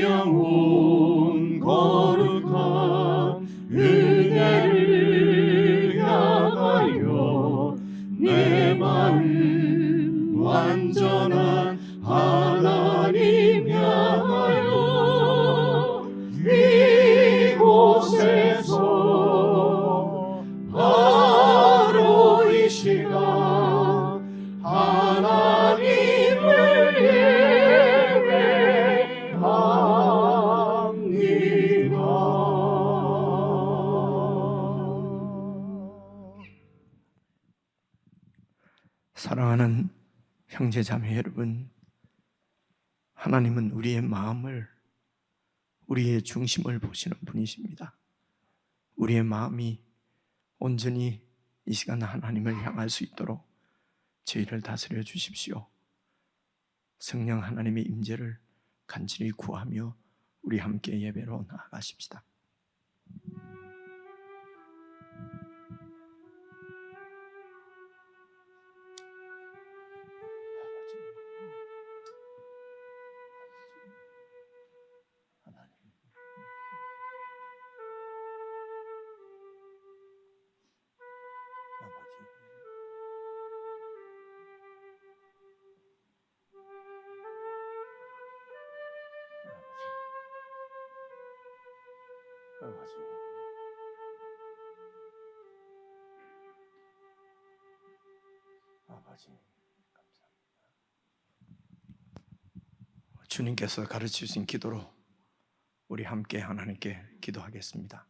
영혼 거룩한 은혜를 향하여 내 마음 완전한 하나님 향하여 이곳에서 바로 이 시간 하나님을 예배합니다. 사랑하는 형제자매 여러분, 하나님은 우리의 마음을, 우리의 중심을 보시는 분이십니다. 우리의 마음이 온전히 이 시간 하나님을 향할 수 있도록 저희를 다스려 주십시오. 성령 하나님의 임재를 간절히 구하며 우리 함께 예배로 나아가십시다. 아버지, 감사합니다. 주님께서 가르쳐 주신 기도로 우리 함께 하나님께 기도하겠습니다.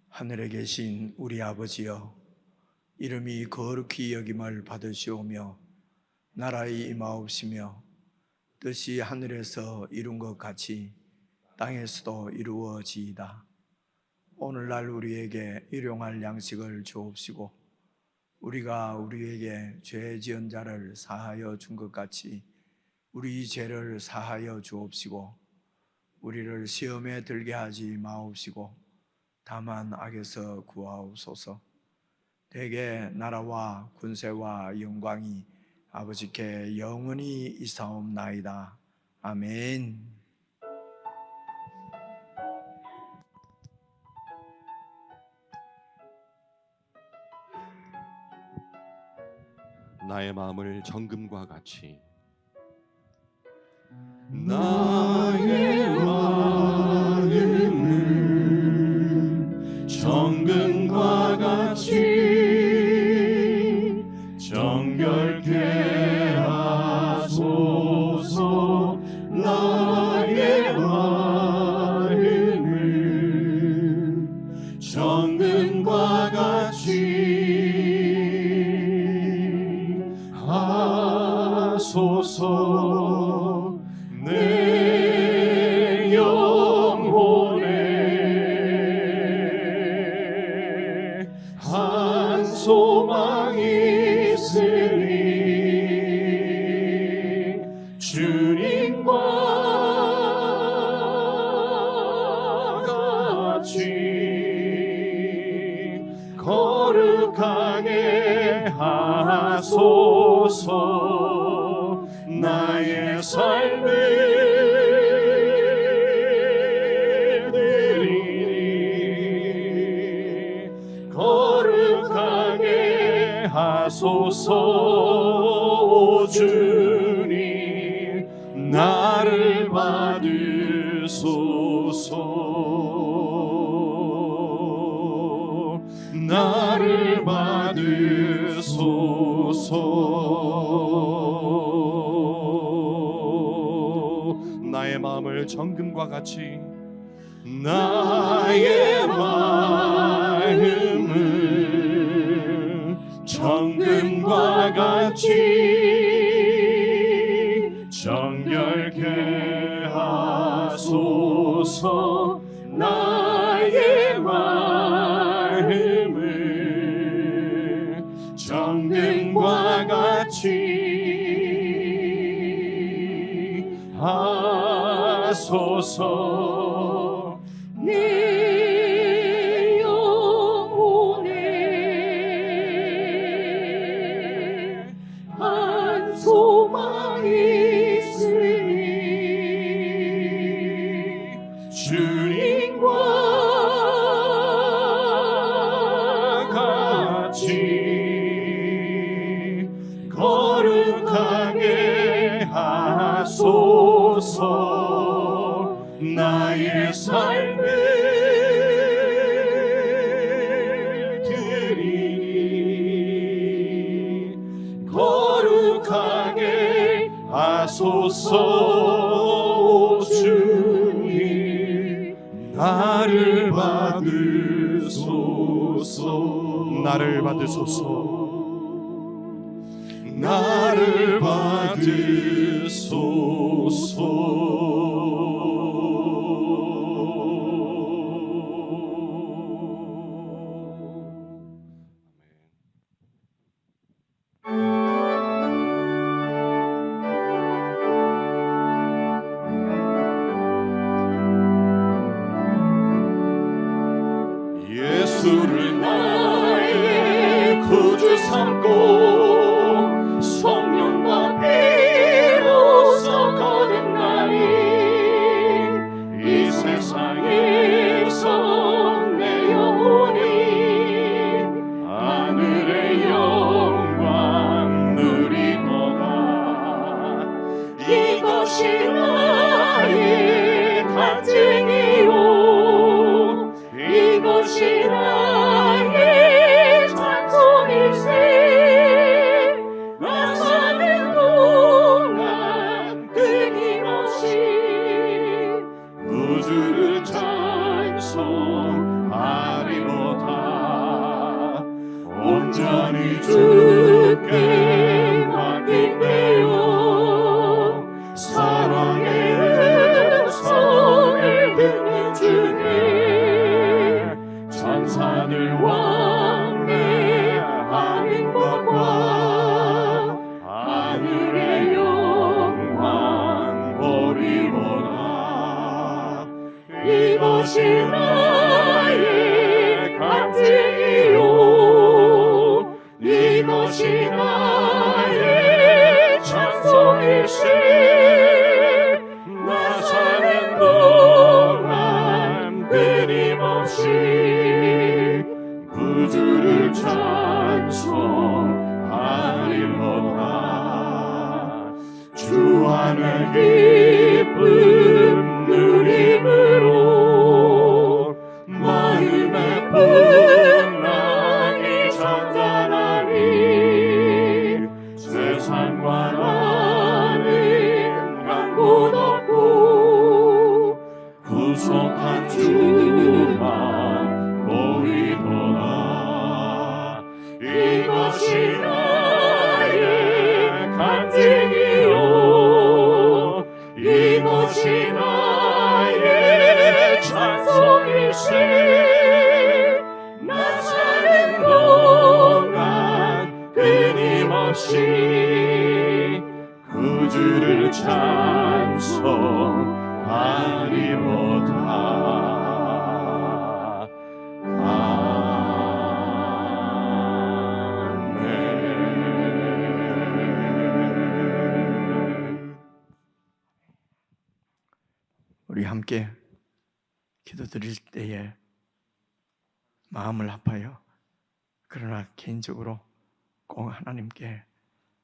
하늘에 계신 우리 아버지여, 이름이 거룩히 여김을 받으시오며 나라의 임하옵시며 뜻이 하늘에서 이룬 것 같이 땅에서도 이루어지이다. 오늘날 우리에게 일용할 양식을 주옵시고 우리가 우리에게 죄 지은 자를 사하여 준 것 같이 우리 죄를 사하여 주옵시고 우리를 시험에 들게 하지 마옵시고 다만 악에서 구하옵소서. 대개 나라와 군세와 영광이 아버지께 영원히 있사옵나이다. 아멘. 나의 마음을 정금과 같이, 나의 마음을 정금과 같이 정결케 하소서. 나의 마음을 정금과 같이 하소서. 내 영혼에 한 소망이 있으니 주님과 같이 거룩하게 하소서. 나의 삶을 드리니 거룩하게 하소서. 오 주님, 나를 받으소서. 나를 받으소서. 나의 마음을 정금과 같이, 나의 마음을 정금과 같이 정결케 하소서. 나의 마음을 정금과 같이 하소서. 내 영혼에 한 소망이 있으니 주님과 같이 거룩하게 하소서. 나의 삶을 드리니 거룩하게 하소서. 주님 나를 받으소서. 나를 받으소서. 나를 예수를 나의 구주 삼고 성령과 피로써 거듭나니 이 세상에서 내 영혼이 하늘의 영광 누리도다. 이것이 나의 간증이요 이것이 나의 찬송일세. 나 사는 동안 끊임없이 우주를 찬송하리로다. 온전히 주께 맡긴대요. 사랑의 음성을 듣는 주님 천사들 왕래하는 것과 하늘의 영광 보리로다. 이것이 나의 간증이요 이것이 나의 찬송일세. 나 사는 동안 끊임없이 구주를 찬송하리로다. 주 안에 기쁨 누림으로 마음의 풍랑이 잔잔하니 세상과 나는 간곳 없고 구속한 주만 보이도다. 이것이 나의 간증이요 이것이 나의 찬송일세. 나 사는 동안 끊임없이 구주를 찬송하리로다. 우리 함께 기도드릴 때에 마음을 아파요. 그러나 개인적으로 꼭 하나님께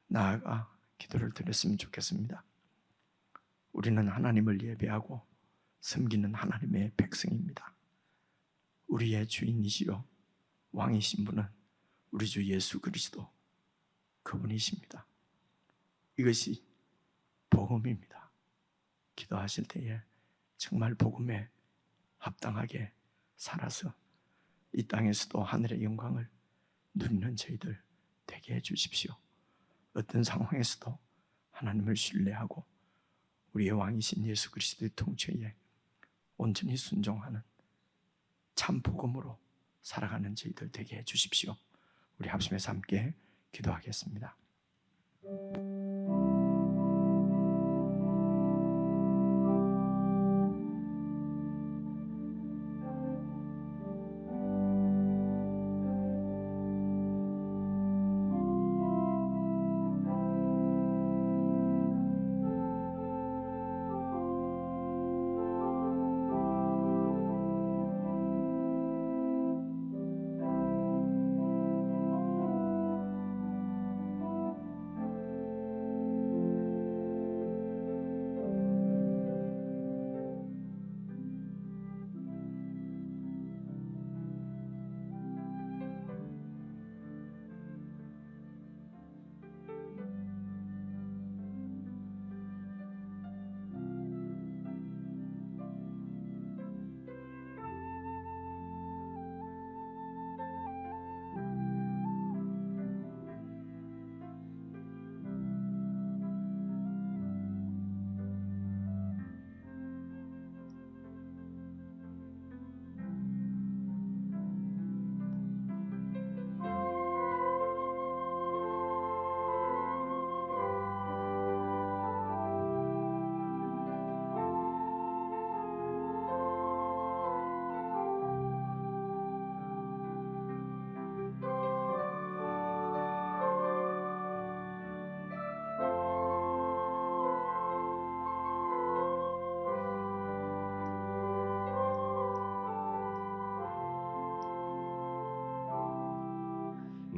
나아가 기도를 드렸으면 좋겠습니다. 우리는 하나님을 예배하고 섬기는 하나님의 백성입니다. 우리의 주인이시요 왕이신 분은 우리 주 예수 그리스도 그분이십니다. 이것이 복음입니다. 기도하실 때에 정말 복음에 합당하게 살아서 이 땅에서도 하늘의 영광을 누리는 저희들 되게 해주십시오. 어떤 상황에서도 하나님을 신뢰하고 우리의 왕이신 예수 그리스도의 통치에 온전히 순종하는 참 복음으로 살아가는 저희들 되게 해주십시오. 우리 합심해서 함께 기도하겠습니다.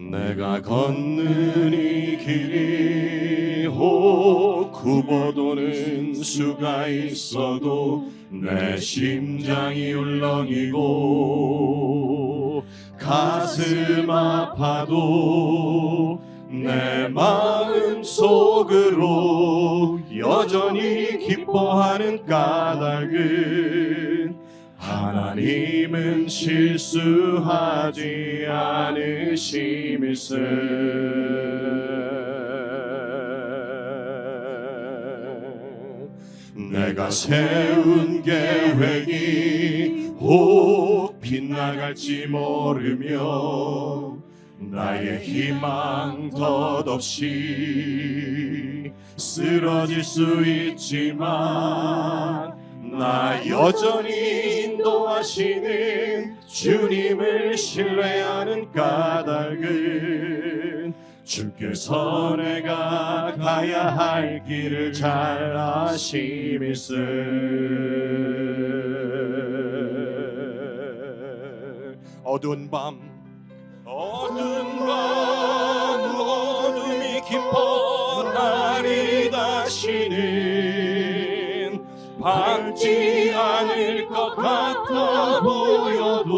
내가 걷는 이 길이 혹 굽어도는 수가 있어도 내 심장이 울렁이고 가슴 아파도 내 마음 속으로 여전히 기뻐하는 까닭은 하나님은 실수하지 않으심일세. 내가 세운 계획이 혹 빗나갈지 모르며 나의 희망 덧없이 쓰러질 수 있지만 나 여전히 인도하시는 주님을 신뢰하는 까닭은 주께서 내가 가야 할 길을 잘 아심일세. 어두운 밤 어둠이 깊어 날이 다시는 밝지 않을 것 같아 보여도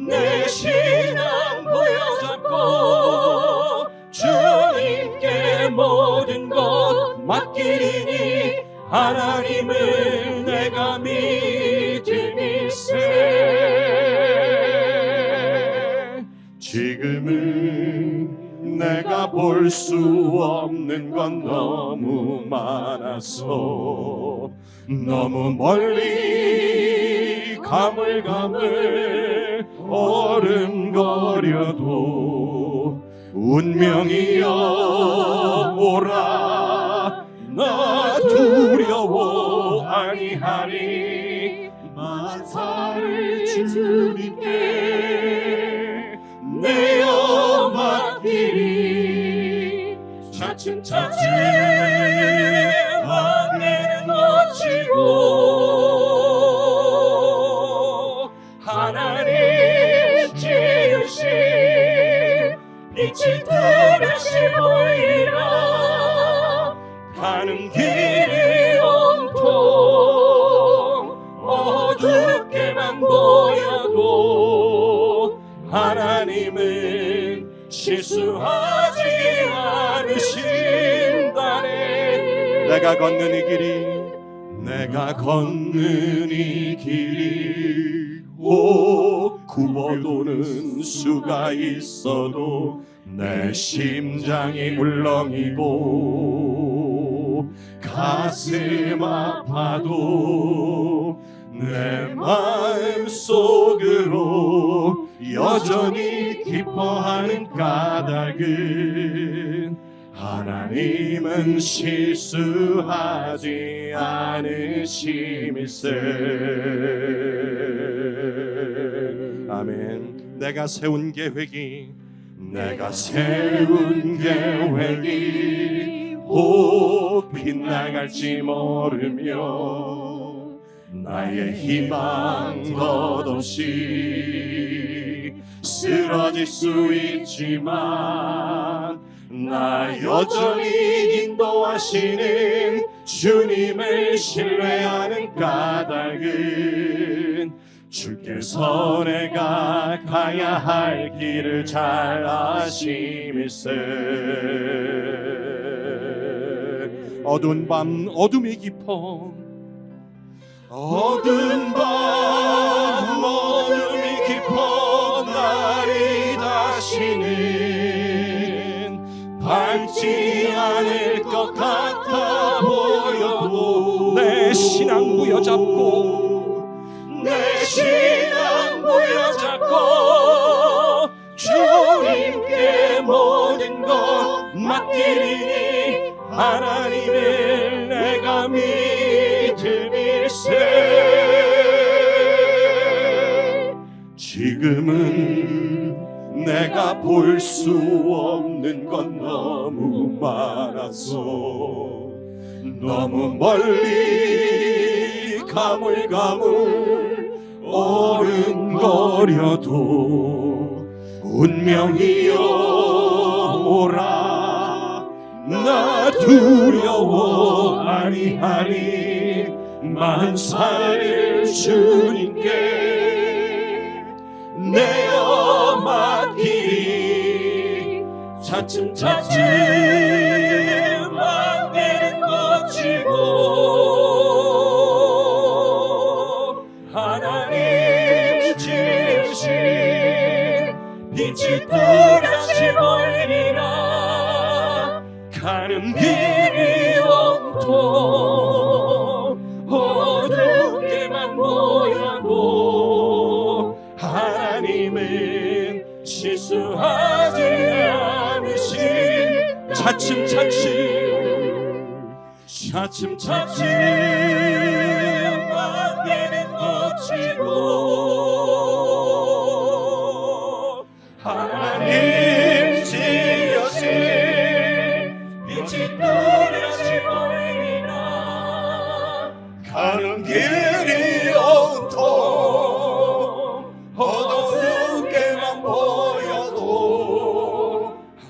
내 신앙 부여잡고 주님께 모든 것 맡기리니 하나님을 내가 믿음일세. 지금은 내가 볼 수 없는 건 너무 많아서 너무 멀리 가물가물 어른거려도 운명이여 오라 나 두려워 아니하니 만사를 주님께 내어 맡기리. 차츰차츰 안개는 걷히고 하나님 지으신 빛이 뚜렷이 보이라. 가는 길이 온통 어둡게만 보여도 하나님은 실수하지 않으신다네. 내가 걷는 이 길이 내가 걷는 이 길이 혹 굽어도는 수가 있어도 내 심장이 울렁이고 가슴 아파도 내 마음 속으로 여전히 기뻐하는 까닭은 하나님은 실수하지 않으심일세. 아멘. 내가 세운 계획이 혹 빗나갈지 모르며 나의 희망 덧없이 쓰러질 수 있지만 나 여전히 인도하시는 주님을 신뢰하는 까닭은 주께서 내가 가야 할 길을 잘 아심일세. 어두운 밤 어둠이 깊어 어두운 밤 어둠이 깊어 날이 다시는 밝지 않을 것 같아 보여도 내 신앙 부여잡고 주님께 모든 것 맡기리니 하나님을 내가 믿음일세. 지금은 내가 볼 수 없는 건 너무 많아서 너무 멀리 가물가물 어른거려도 운명이여 오라. 나 두려워 아니하니 만사를 주님께 내어 맡기리. 차츰차츰 안개는 거치고 하나님 지으신 빛이 뚜렷이 보이리라. 가는 길이 온통 어둡게만 보여도 하나님은 실수하지 않으신. 차츰차츰 안개는 거치고 하나님 지으신 빛이 뚜렷이 보이리라. 가는 길이 온통 어둡게만 보여도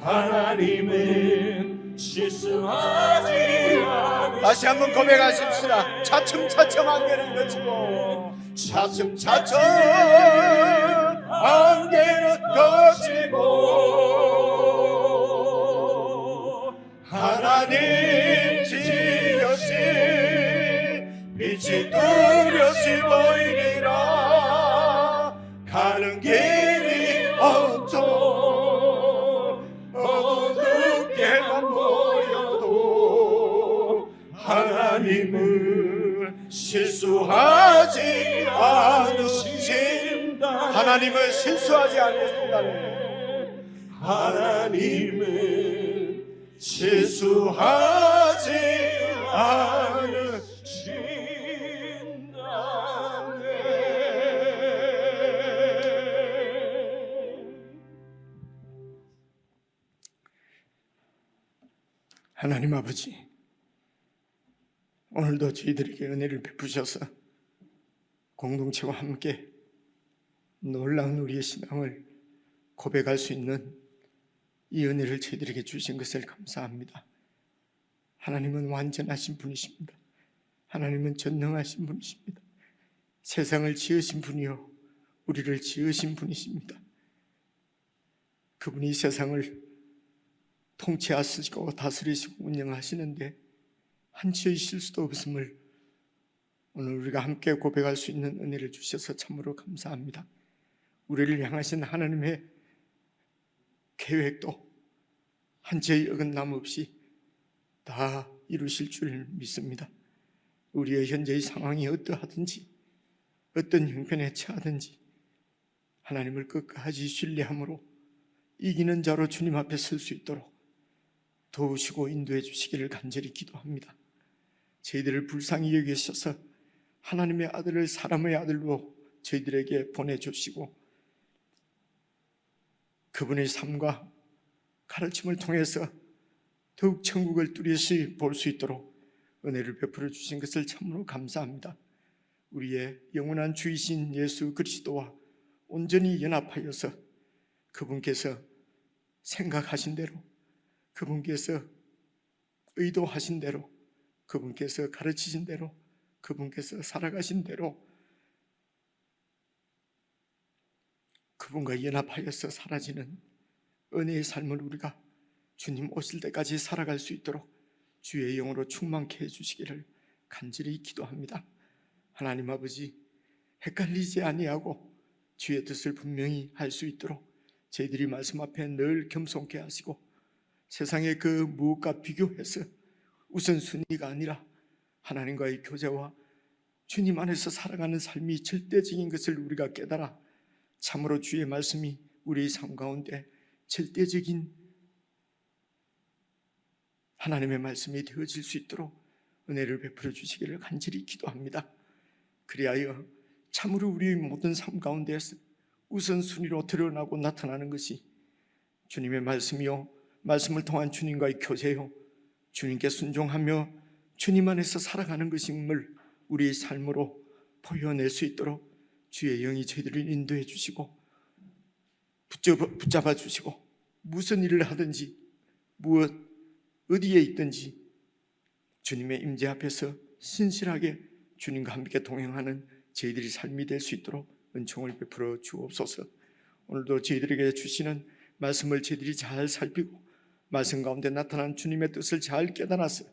하나님은 실수하지 않으시니. 다시 한번 고백하십시다. 차츰차츰 안개는 거치고 차츰차츰 안개는 거치고 하나님 지으신 빛이 뚜렷이 보이리라. 가는 길이 온통 어둡게만 보여도 하나님은 실수하지 않으신다. 하나님은 실수하지 않으신다네. 하나님은 실수하지 않으신다네. 하나님 아버지, 오늘도 저희들에게 은혜를 베푸셔서 공동체와 함께 놀라운 우리의 신앙을 고백할 수 있는 이 은혜를 저희들에게 주신 것을 감사합니다. 하나님은 완전하신 분이십니다. 하나님은 전능하신 분이십니다. 세상을 지으신 분이요 우리를 지으신 분이십니다. 그분이 세상을 통치하시고 다스리시고 운영하시는데 한치의 실수도 없음을 오늘 우리가 함께 고백할 수 있는 은혜를 주셔서 참으로 감사합니다. 우리를 향하신 하나님의 계획도 한치의 어긋남 없이 다 이루실 줄 믿습니다. 우리의 현재의 상황이 어떠하든지 어떤 형편에 처하든지 하나님을 끝까지 신뢰함으로 이기는 자로 주님 앞에 설 수 있도록 도우시고 인도해 주시기를 간절히 기도합니다. 저희들을 불쌍히 여기셔서 하나님의 아들을 사람의 아들로 저희들에게 보내주시고 그분의 삶과 가르침을 통해서 더욱 천국을 뚜렷이 볼 수 있도록 은혜를 베풀어 주신 것을 참으로 감사합니다. 우리의 영원한 주이신 예수 그리스도와 온전히 연합하여서 그분께서 생각하신 대로, 그분께서 의도하신 대로, 그분께서 가르치신 대로, 그분께서 살아가신 대로 그분과 연합하여서 사라지는 은혜의 삶을 우리가 주님 오실 때까지 살아갈 수 있도록 주의 영으로 충만케 해주시기를 간절히 기도합니다. 하나님 아버지, 헷갈리지 아니하고 주의 뜻을 분명히 할 수 있도록 저희들이 말씀 앞에 늘 겸손케 하시고 세상의 그 무엇과 비교해서 우선순위가 아니라 하나님과의 교제와 주님 안에서 살아가는 삶이 절대적인 것을 우리가 깨달아 참으로 주의 말씀이 우리의 삶 가운데 절대적인 하나님의 말씀이 되어질 수 있도록 은혜를 베풀어 주시기를 간절히 기도합니다. 그리하여 참으로 우리의 모든 삶 가운데서 우선순위로 드러나고 나타나는 것이 주님의 말씀이요, 말씀을 통한 주님과의 교제요, 주님께 순종하며 주님 안에서 살아가는 것임을 우리의 삶으로 보여낼 수 있도록 주의 영이 저희들을 인도해 주시고 붙잡아 주시고 무슨 일을 하든지 어디에 있든지 주님의 임재 앞에서 신실하게 주님과 함께 동행하는 저희들이 삶이 될 수 있도록 은총을 베풀어 주옵소서. 오늘도 저희들에게 주시는 말씀을 저희들이 잘 살피고 말씀 가운데 나타난 주님의 뜻을 잘 깨달아서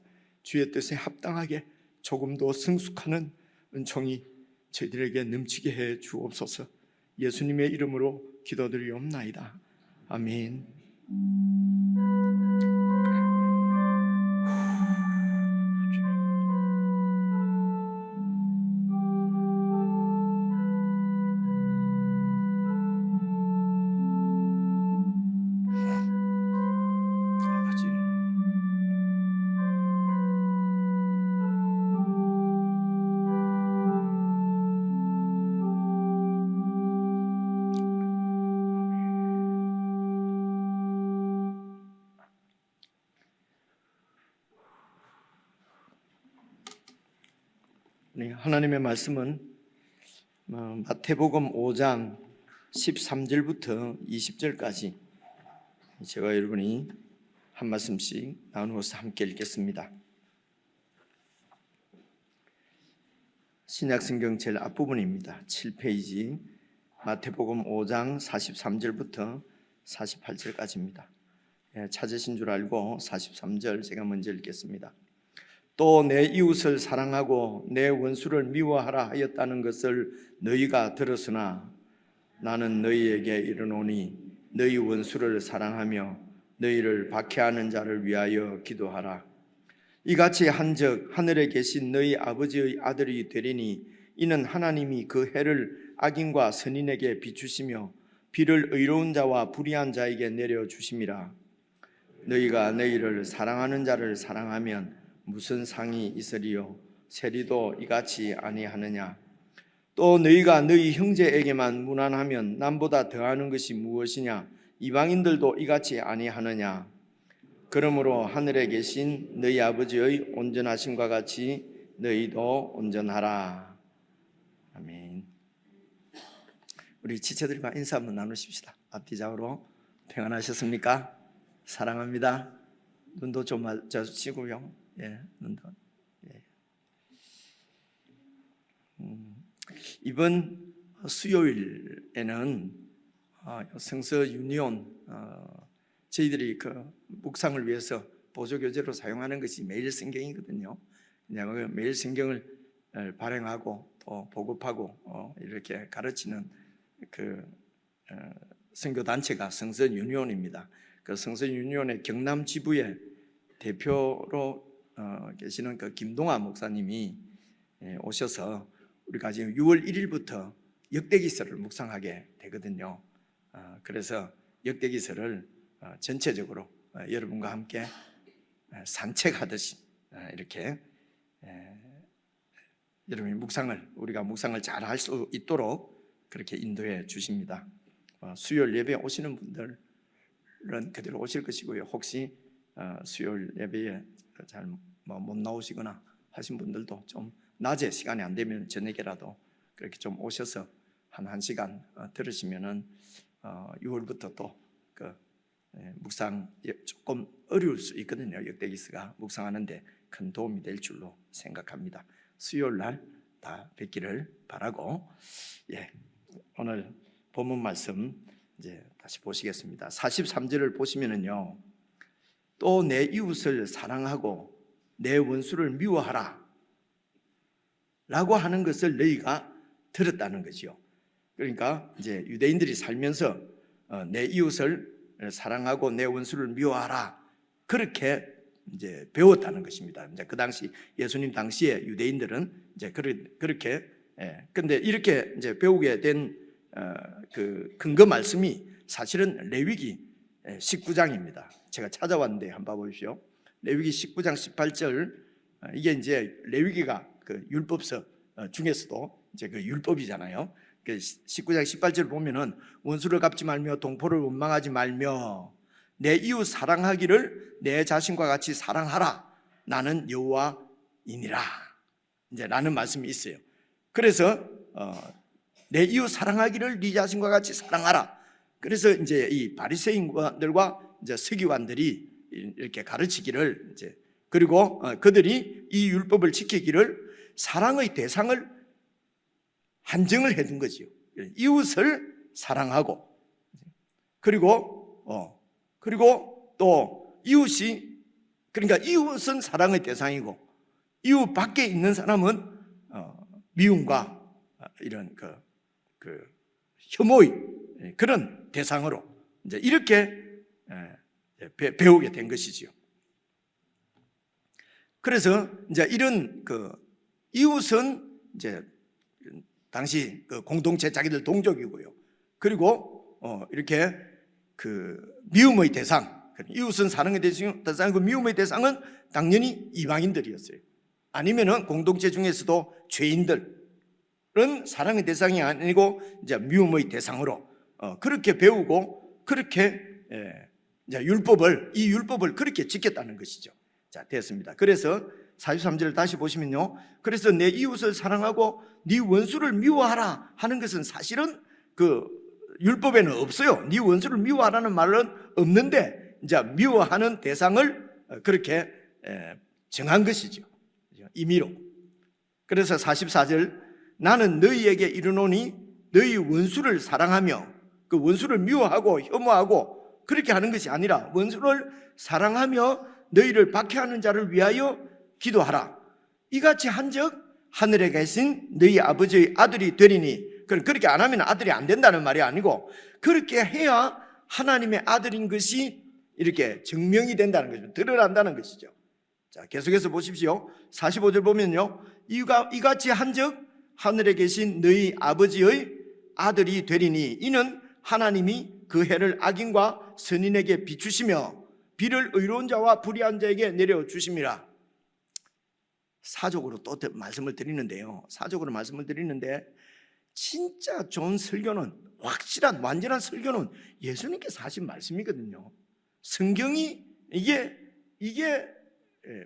주의 뜻에 합당하게 조금 더 성숙하는 은총이 저희들에게 넘치게 해 주옵소서. 예수님의 이름으로 기도드리옵나이다. 아멘. 아버지, 하나님의 말씀은 마태복음 5장 13절부터 20절까지 제가 여러분이 한 말씀씩 나누어서 함께 읽겠습니다. 신약성경 제일 앞부분입니다. 7페이지 마태복음 5장 43절부터 48절까지입니다. 찾으신 줄 알고 43절 제가 먼저 읽겠습니다. 또 내 이웃을 사랑하고 내 원수를 미워하라 하였다는 것을 너희가 들었으나 나는 너희에게 이르노니 너희 원수를 사랑하며 너희를 박해하는 자를 위하여 기도하라. 이같이 한즉 하늘에 계신 너희 아버지의 아들이 되리니 이는 하나님이 그 해를 악인과 선인에게 비추시며 비를 의로운 자와 불의한 자에게 내려 주심이라. 너희가 너희를 사랑하는 자를 사랑하면 무슨 상이 있으리요? 세리도 이같이 아니하느냐? 또 너희가 너희 형제에게만 무난하면 남보다 더하는 것이 무엇이냐? 이방인들도 이같이 아니하느냐? 그러므로 하늘에 계신 너희 아버지의 온전하심과 같이 너희도 온전하라. 아멘. 우리 지체들과 인사 한번 나누십시다. 앞뒤 좌우로 평안하셨습니까? 사랑합니다. 눈도 좀 맞아주시고요. 눈도. 이번 수요일에는 성서 유니온 저희들이 그 묵상을 위해서 보조교재로 사용하는 것이 매일 성경이거든요. 매일 성경을 발행하고 또 보급하고 이렇게 가르치는 그 선교 단체가 성서 유니온입니다. 그 성서 유니온의 경남 지부의 대표로 계시는 그 김동아 목사님이 오셔서 우리가 지금 6월 1일부터 역대기서를 묵상하게 되거든요. 그래서 역대기서를 전체적으로 여러분과 함께 산책하듯이 이렇게 여러분이 우리가 묵상을 잘 할 수 있도록 그렇게 인도해 주십니다. 수요일 예배에 오시는 분들은 그대로 오실 것이고요. 혹시 수요일 예배에 잘 못 나오시거나 하신 분들도 좀 낮에 시간이 안 되면 저녁에라도 그렇게 좀 오셔서 한 1시간 들으시면은 6월부터 또 그 묵상 조금 어려울 수 있거든요. 역대기서가 묵상하는데 큰 도움이 될 줄로 생각합니다. 수요일 날 다 뵙기를 바라고 오늘 본문 말씀 이제 다시 보시겠습니다. 43절을 보시면은요. 또 내 이웃을 사랑하고 내 원수를 미워하라 라고 하는 것을 너희가 들었다는 거죠. 그러니까 이제 유대인들이 살면서 내 이웃을 사랑하고 내 원수를 미워하라 그렇게 이제 배웠다는 것입니다. 이제 그 당시 예수님 당시에 유대인들은 이제 그렇게 근데 이렇게 이제 배우게 된 그 근거 말씀이 사실은 레위기 19장입니다. 제가 찾아왔는데 한번 봐보십시오. 레위기 19장 18절 이게 이제 레위기가 그 율법서 중에서도 이제 그 율법이잖아요. 그 19장 18절 보면은 원수를 갚지 말며 동포를 원망하지 말며 내 이웃 사랑하기를 내 자신과 같이 사랑하라. 나는 여호와이니라. 이제 라는 말씀이 있어요. 그래서 내 이웃 사랑하기를 네 자신과 같이 사랑하라. 그래서 이제 이 바리새인들과 이제 서기관들이 이렇게 가르치기를 이제 그리고 그들이 이 율법을 지키기를 사랑의 대상을 한정을 해둔 거지요. 이웃을 사랑하고 그리고 또 이웃이 그러니까 이웃은 사랑의 대상이고 이웃 밖에 있는 사람은 미움과 이런 그 혐오의 그런 대상으로 이제 이렇게 배우게 된 것이지요. 그래서 이제 이런 그 이웃은 이제 당시 그 공동체 자기들 동족이고요. 그리고 이렇게 그 미움의 대상, 이웃은 사랑의 대상이고 미움의 대상은 당연히 이방인들이었어요. 아니면은 공동체 중에서도 죄인들은 사랑의 대상이 아니고 이제 미움의 대상으로 그렇게 배우고 그렇게 이제 이 율법을 그렇게 지켰다는 것이죠. 자, 됐습니다. 그래서 43절을 다시 보시면요. 그래서 내 이웃을 사랑하고 네 원수를 미워하라 하는 것은 사실은 그 율법에는 없어요. 네 원수를 미워하라는 말은 없는데 이제 미워하는 대상을 그렇게 정한 것이죠. 임의로. 그래서 44절 나는 너희에게 이르노니 너희 원수를 사랑하며 그 원수를 미워하고 혐오하고 그렇게 하는 것이 아니라 원수를 사랑하며 너희를 박해하는 자를 위하여 기도하라. 이같이 한즉 하늘에 계신 너희 아버지의 아들이 되리니 그렇게 안 하면 아들이 안 된다는 말이 아니고 그렇게 해야 하나님의 아들인 것이 이렇게 증명이 된다는 것이죠. 드러난다는 것이죠. 자, 계속해서 보십시오. 45절 보면요. 이같이 한즉 하늘에 계신 너희 아버지의 아들이 되리니 이는 하나님이 그 해를 악인과 선인에게 비추시며 비를 의로운 자와 불의한 자에게 내려주심이라. 사적으로 또 말씀을 드리는데요. 사적으로 말씀을 드리는데 진짜 좋은 설교는 확실한 완전한 설교는 예수님께서 하신 말씀이거든요. 성경이 이게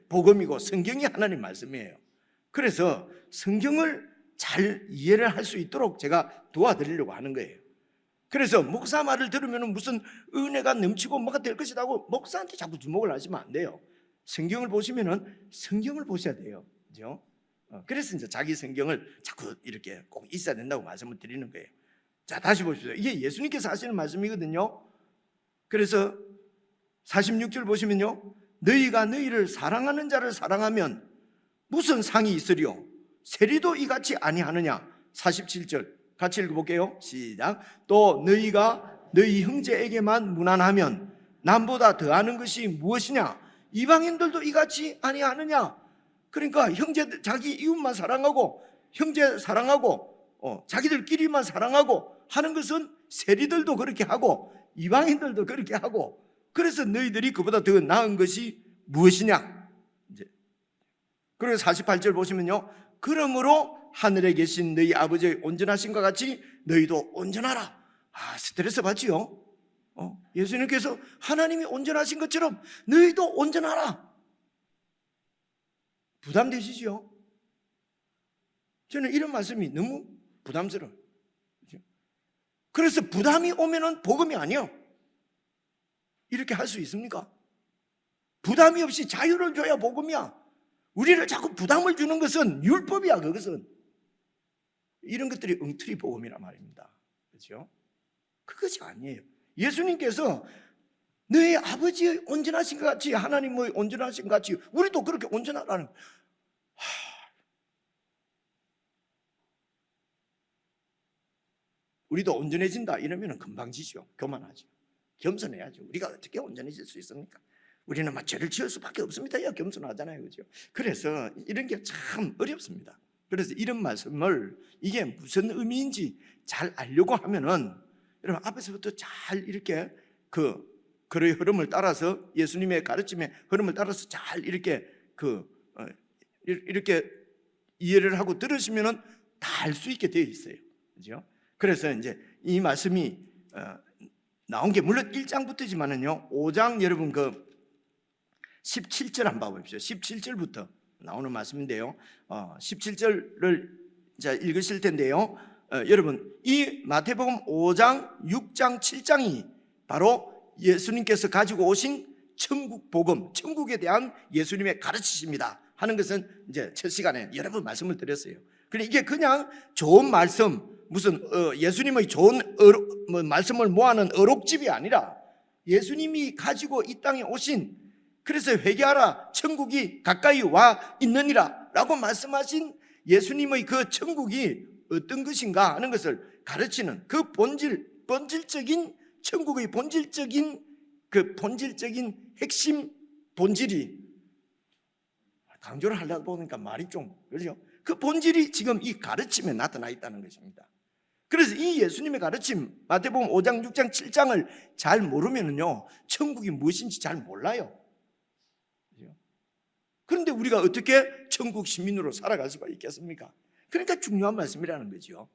복음이고 성경이 하나님 말씀이에요. 그래서 성경을 잘 이해를 할 수 있도록 제가 도와드리려고 하는 거예요. 그래서 목사 말을 들으면 무슨 은혜가 넘치고 뭐가 될 것이다 하고 목사한테 자꾸 주목을 하시면 안 돼요. 성경을 보시면은 성경을 보셔야 돼요. 그죠? 그래서 이제 자기 성경을 자꾸 이렇게 꼭 있어야 된다고 말씀을 드리는 거예요. 자, 다시 보십시오. 이게 예수님께서 하시는 말씀이거든요. 그래서 46절 보시면요. 너희가 너희를 사랑하는 자를 사랑하면 무슨 상이 있으리요? 세리도 이같이 아니하느냐? 47절 같이 읽어볼게요. 시작. 또 너희가 너희 형제에게만 무난하면 남보다 더하는 것이 무엇이냐? 이방인들도 이같이 아니하느냐? 그러니까 형제들 자기 이웃만 사랑하고 형제 사랑하고 자기들끼리만 사랑하고 하는 것은 세리들도 그렇게 하고 이방인들도 그렇게 하고 그래서 너희들이 그보다 더 나은 것이 무엇이냐? 이제 그리고 48절 보시면요. 그러므로 하늘에 계신 너희 아버지의 온전하심과 같이 너희도 온전하라. 스트레스 받지요? 예수님께서 하나님이 온전하신 것처럼 너희도 온전하라. 부담되시죠? 저는 이런 말씀이 너무 부담스러워요. 그래서 부담이 오면은 복음이 아니에요. 이렇게 할 수 있습니까? 부담이 없이 자유를 줘야 복음이야. 우리를 자꾸 부담을 주는 것은 율법이야. 그것은 이런 것들이 엉터리 복음이란 말입니다. 그렇죠? 그것이 아니에요. 예수님께서 너희 아버지의 온전하신 것 같이 하나님의 온전하신 것 같이 우리도 그렇게 온전하라는 우리도 온전해진다 이러면 금방지죠. 교만하죠. 겸손해야죠. 우리가 어떻게 온전해질 수 있습니까? 우리는 막 죄를 지을 수밖에 없습니다. 야 겸손하잖아요. 그죠? 그래서 이런 게 참 어렵습니다. 그래서 이런 말씀을 이게 무슨 의미인지 잘 알려고 하면은 여러분 앞에서부터 잘 이렇게 그의 흐름을 따라서 예수님의 가르침의 흐름을 따라서 잘 이렇게 이렇게 이해를 하고 들으시면은 다 알 수 있게 되어 있어요. 그죠? 그래서 이제 이 말씀이 나온 게 물론 1장부터지만은요. 5장 여러분 17절 한번 봐보십시오. 17절부터 나오는 말씀인데요. 17절을 자 읽으실 텐데요. 여러분 이 마태복음 5장, 6장, 7장이 바로 예수님께서 가지고 오신 천국 복음, 천국에 대한 예수님의 가르치십니다 하는 것은 이제 첫 시간에 여러 번 말씀을 드렸어요. 그런데 이게 그냥 좋은 말씀, 무슨 예수님의 좋은 말씀을 모아놓은 어록집이 아니라 예수님이 가지고 이 땅에 오신, 그래서 회개하라 천국이 가까이 와 있느니라 라고 말씀하신 예수님의 그 천국이 어떤 것인가 하는 것을 가르치는 그 본질적인 천국의 본질적인 핵심 본질이, 강조를 하려다 보니까 말이 좀 그렇죠. 그 본질이 지금 이 가르침에 나타나 있다는 것입니다. 그래서 이 예수님의 가르침, 마태복음 5장, 6장, 7장을 잘 모르면은요 천국이 무엇인지 잘 몰라요. 그런데 우리가 어떻게 천국 시민으로 살아갈 수가 있겠습니까? 그러니까 중요한 말씀이라는 거죠.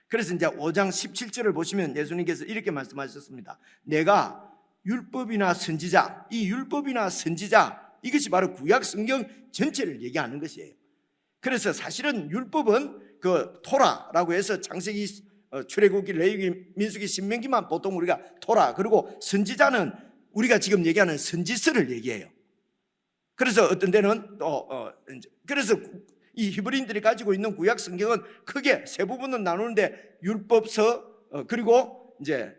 그래서 이제 5장 17절을 보시면 예수님께서 이렇게 말씀하셨습니다. 내가 율법이나 선지자, 이 율법이나 선지자, 이것이 바로 구약 성경 전체를 얘기하는 것이에요. 그래서 사실은 율법은 그 토라라고 해서 창세기, 출애굽기, 레위기, 민수기, 신명기만 보통 우리가 토라, 그리고 선지자는 우리가 지금 얘기하는 선지서를 얘기해요. 그래서 어떤 데는 그래서 이 히브리인들이 가지고 있는 구약 성경은 크게 세 부분은 나누는데 율법서, 그리고 이제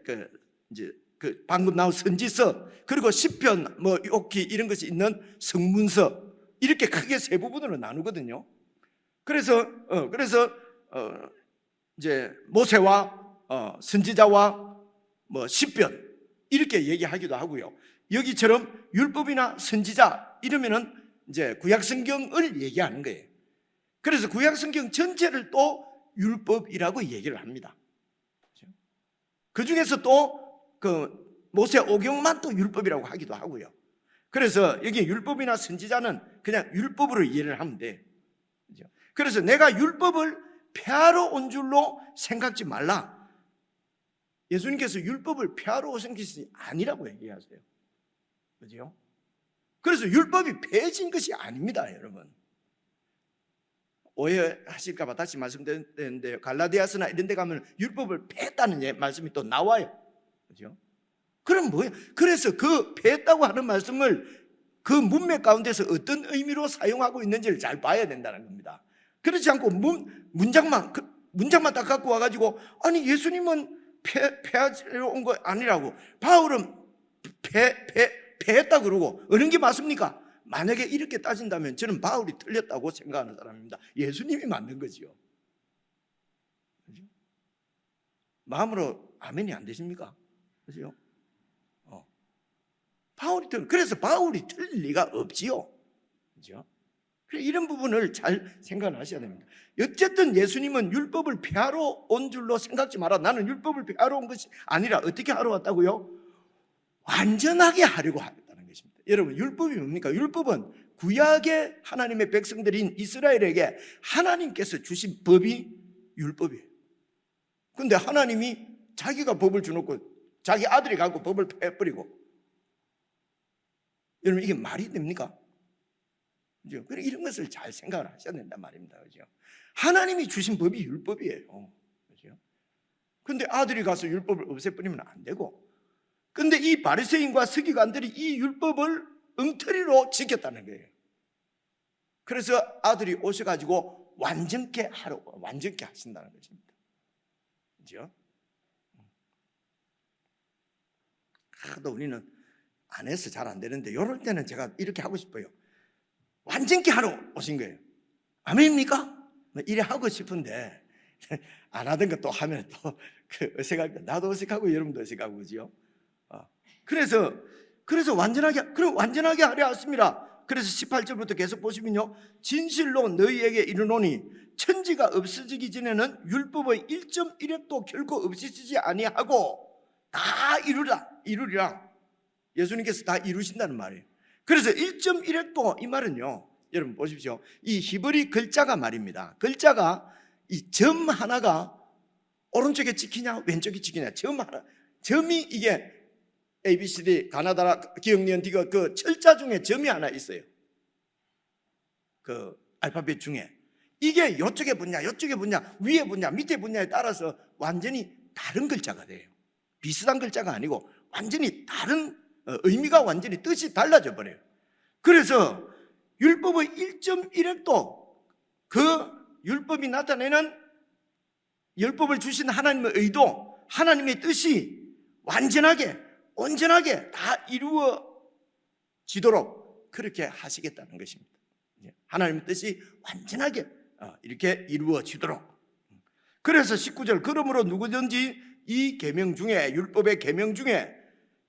그 방금 나온 선지서, 그리고 시편, 뭐 욥기 이런 것이 있는 성문서, 이렇게 크게 세 부분으로 나누거든요. 그래서 이제 모세와 선지자와 뭐 시편 이렇게 얘기하기도 하고요. 여기처럼 율법이나 선지자 이러면은 이제 구약 성경을 얘기하는 거예요. 그래서 구약 성경 전체를 또 율법이라고 얘기를 합니다. 그 중에서 또 그 모세 오경만 또 율법이라고 하기도 하고요. 그래서 여기 율법이나 선지자는 그냥 율법으로 이해를 하면 돼. 그래서 내가 율법을 폐하러 온 줄로 생각지 말라. 예수님께서 율법을 폐하러 오신 것이 아니라고 얘기하세요. 그죠? 그래서 율법이 폐해진 것이 아닙니다, 여러분. 오해하실까 봐 다시 말씀드리는데요, 갈라디아서나 이런 데 가면 율법을 폐했다는 말씀이 또 나와요. 그죠? 그럼 뭐예요? 그래서 그 폐했다고 하는 말씀을 그 문맥 가운데서 어떤 의미로 사용하고 있는지를 잘 봐야 된다는 겁니다. 그렇지 않고 문장만 딱 갖고 와가지고, 아니 예수님은 폐하러 온 거 아니라고, 바울은 폐했다 그러고, 어느 게 맞습니까? 만약에 이렇게 따진다면 저는 바울이 틀렸다고 생각하는 사람입니다. 예수님이 맞는 거지요. 그죠? 마음으로 아멘이 안 되십니까? 그죠? 그래서 바울이 틀릴 리가 없지요. 그죠? 이런 부분을 잘 생각을 하셔야 됩니다. 어쨌든 예수님은 율법을 폐하러 온 줄로 생각지 마라. 나는 율법을 폐하러 온 것이 아니라 어떻게 하러 왔다고요? 완전하게 하려고 하겠다는 것입니다. 여러분, 율법이 뭡니까? 율법은 구약의 하나님의 백성들인 이스라엘에게 하나님께서 주신 법이 율법이에요. 그런데 하나님이 자기가 법을 주놓고 자기 아들이 갖고 법을 폐해버리고, 여러분 이게 말이 됩니까? 그죠? 이런 것을 잘 생각을 하셔야 된단 말입니다. 그죠? 하나님이 주신 법이 율법이에요. 그죠? 근데 아들이 가서 율법을 없애버리면 안 되고, 근데 이 바리새인과 서기관들이 이 율법을 엉터리로 지켰다는 거예요. 그래서 아들이 오셔가지고 완전케 하신다는 것입니다. 그죠? 하도 우리는 안 해서 잘 안 되는데, 이럴 때는 제가 이렇게 하고 싶어요. 완전케 하러 오신 거예요. 아멘입니까? 이래 하고 싶은데 안 하던 거 또 하면 또 어색하니까 나도 어색하고 여러분도 어색하고, 그죠? 그래서 완전하게 하려 하십니다. 그래서 18절부터 계속 보시면요, 진실로 너희에게 이르노니 천지가 없어지기 전에는 율법의 1.1획도 결코 없어지지 아니하고 다 이루리라. 예수님께서 다 이루신다는 말이에요. 그래서 1.1획도, 이 말은요, 여러분 보십시오. 이 히브리 글자가 말입니다. 글자가 이 점 하나가 오른쪽에 찍히냐 왼쪽에 찍히냐, 점이 이게 ABCD 가나다라 기억니은 디귿 그 철자 중에 점이 하나 있어요. 그 알파벳 중에 이게 이쪽에 붙냐 이쪽에 붙냐 위에 붙냐 밑에 붙냐에 따라서 완전히 다른 글자가 돼요. 비슷한 글자가 아니고 완전히 다른 의미가 완전히 뜻이 달라져 버려요. 그래서 율법의 1.1획도 그 율법이 나타내는 율법을 주신 하나님의 의도, 하나님의 뜻이 완전하게 온전하게 다 이루어지도록 그렇게 하시겠다는 것입니다. 하나님의 뜻이 완전하게 이렇게 이루어지도록. 그래서 19절, 그러므로 누구든지 이 계명 중에, 율법의 계명 중에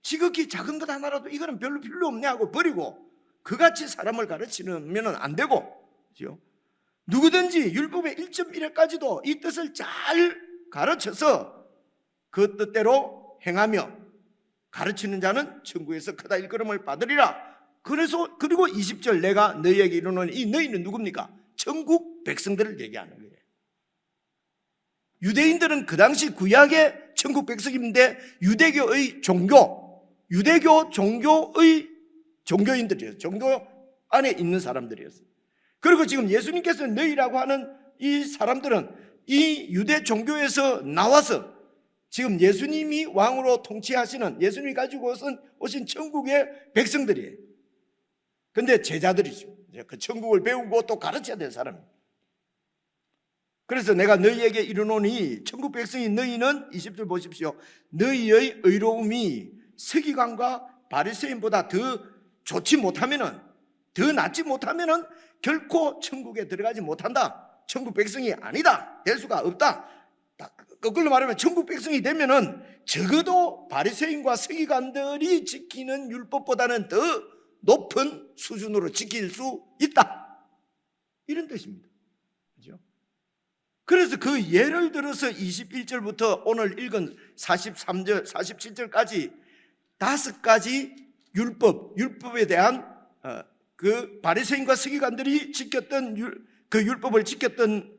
지극히 작은 것 하나라도 이거는 별로 필요 없네 하고 버리고 그같이 사람을 가르치면 안 되고, 그렇죠? 누구든지 율법의 1.1회까지도 이 뜻을 잘 가르쳐서 그 뜻대로 행하며 가르치는 자는 천국에서 크다 일컬음을 받으리라. 그리고 20절, 내가 너희에게 이르노니, 이 너희는 누굽니까? 천국 백성들을 얘기하는 거예요. 유대인들은 그 당시 구약의 천국 백성인데 유대교의 유대교 종교의 종교인들이었어요. 종교 안에 있는 사람들이었어요. 그리고 지금 예수님께서 너희라고 하는 이 사람들은 이 유대 종교에서 나와서 지금 예수님이 왕으로 통치하시는, 예수님이 가지고 오신 천국의 백성들이에요. 근데 제자들이죠. 그 천국을 배우고 또 가르쳐야 될 사람입니다. 그래서 내가 너희에게 이르노니 천국 백성인 너희는 20절 보십시오. 너희의 의로움이 서기관과 바리새인보다 더 좋지 못하면은, 더 낫지 못하면은 결코 천국에 들어가지 못한다. 천국 백성이 아니다. 될 수가 없다. 거꾸로 말하면 천국 백성이 되면은 적어도 바리새인과 서기관들이 지키는 율법보다는 더 높은 수준으로 지킬 수 있다. 이런 뜻입니다. 그렇죠? 그래서 그 예를 들어서 21절부터 오늘 읽은 43절, 47절까지 5가지 율법에 대한 그 바리새인과 서기관들이 지켰던 그 율법을 지켰던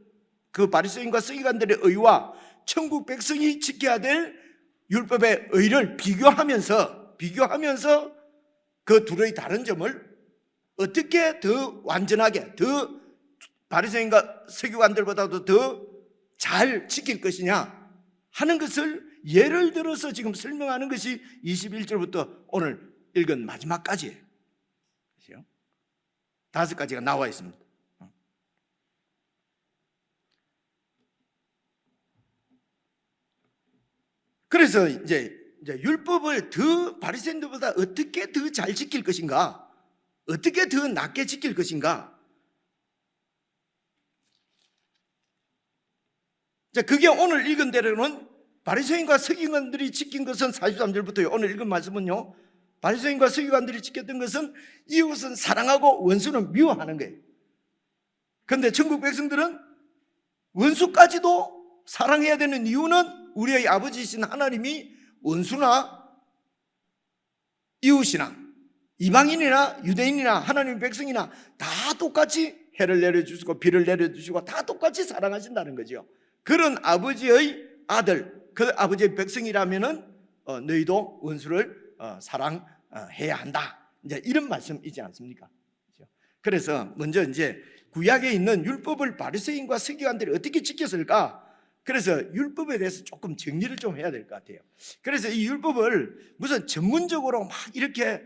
그 바리새인과 서기관들의 의와 천국 백성이 지켜야 될 율법의 의를 비교하면서 그 둘의 다른 점을 어떻게 더 완전하게, 더 바리새인과 서기관들보다도 더 잘 지킬 것이냐 하는 것을 예를 들어서 지금 설명하는 것이 21절부터 오늘 읽은 마지막까지예요. 5가지가 나와 있습니다. 그래서 이제 율법을 더 바리새인들보다 어떻게 더 잘 지킬 것인가, 어떻게 더 낫게 지킬 것인가. 자, 그게 오늘 읽은 대로는 바리새인과 서기관들이 지킨 것은 43절부터요. 오늘 읽은 말씀은요, 바리새인과 서기관들이 지켰던 것은 이웃은 사랑하고 원수는 미워하는 거예요. 그런데 천국 백성들은 원수까지도 사랑해야 되는 이유는 우리의 아버지이신 하나님이 원수나 이웃이나 이방인이나 유대인이나 하나님의 백성이나 다 똑같이 해를 내려주시고 비를 내려주시고 다 똑같이 사랑하신다는 거죠. 그런 아버지의 아들, 그 아버지의 백성이라면은 너희도 원수를 사랑해야 한다. 이제 이런 말씀이지 않습니까? 그래서 먼저 이제 구약에 있는 율법을 바리새인과 서기관들이 어떻게 지켰을까? 그래서 율법에 대해서 조금 정리를 좀 해야 될 것 같아요. 그래서 이 율법을 무슨 전문적으로 막 이렇게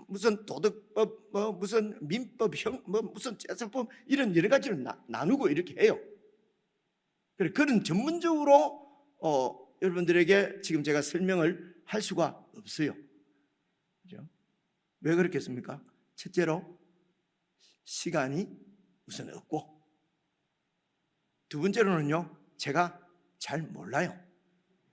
무슨 도덕법, 무슨 민법, 무슨 제사법 이런 여러 가지를 나누고 이렇게 해요. 그런 전문적으로 여러분들에게 지금 제가 설명을 할 수가 없어요. 그렇죠? 왜 그렇겠습니까? 첫째로 시간이 우선 없고, 두 번째로는요, 제가 잘 몰라요.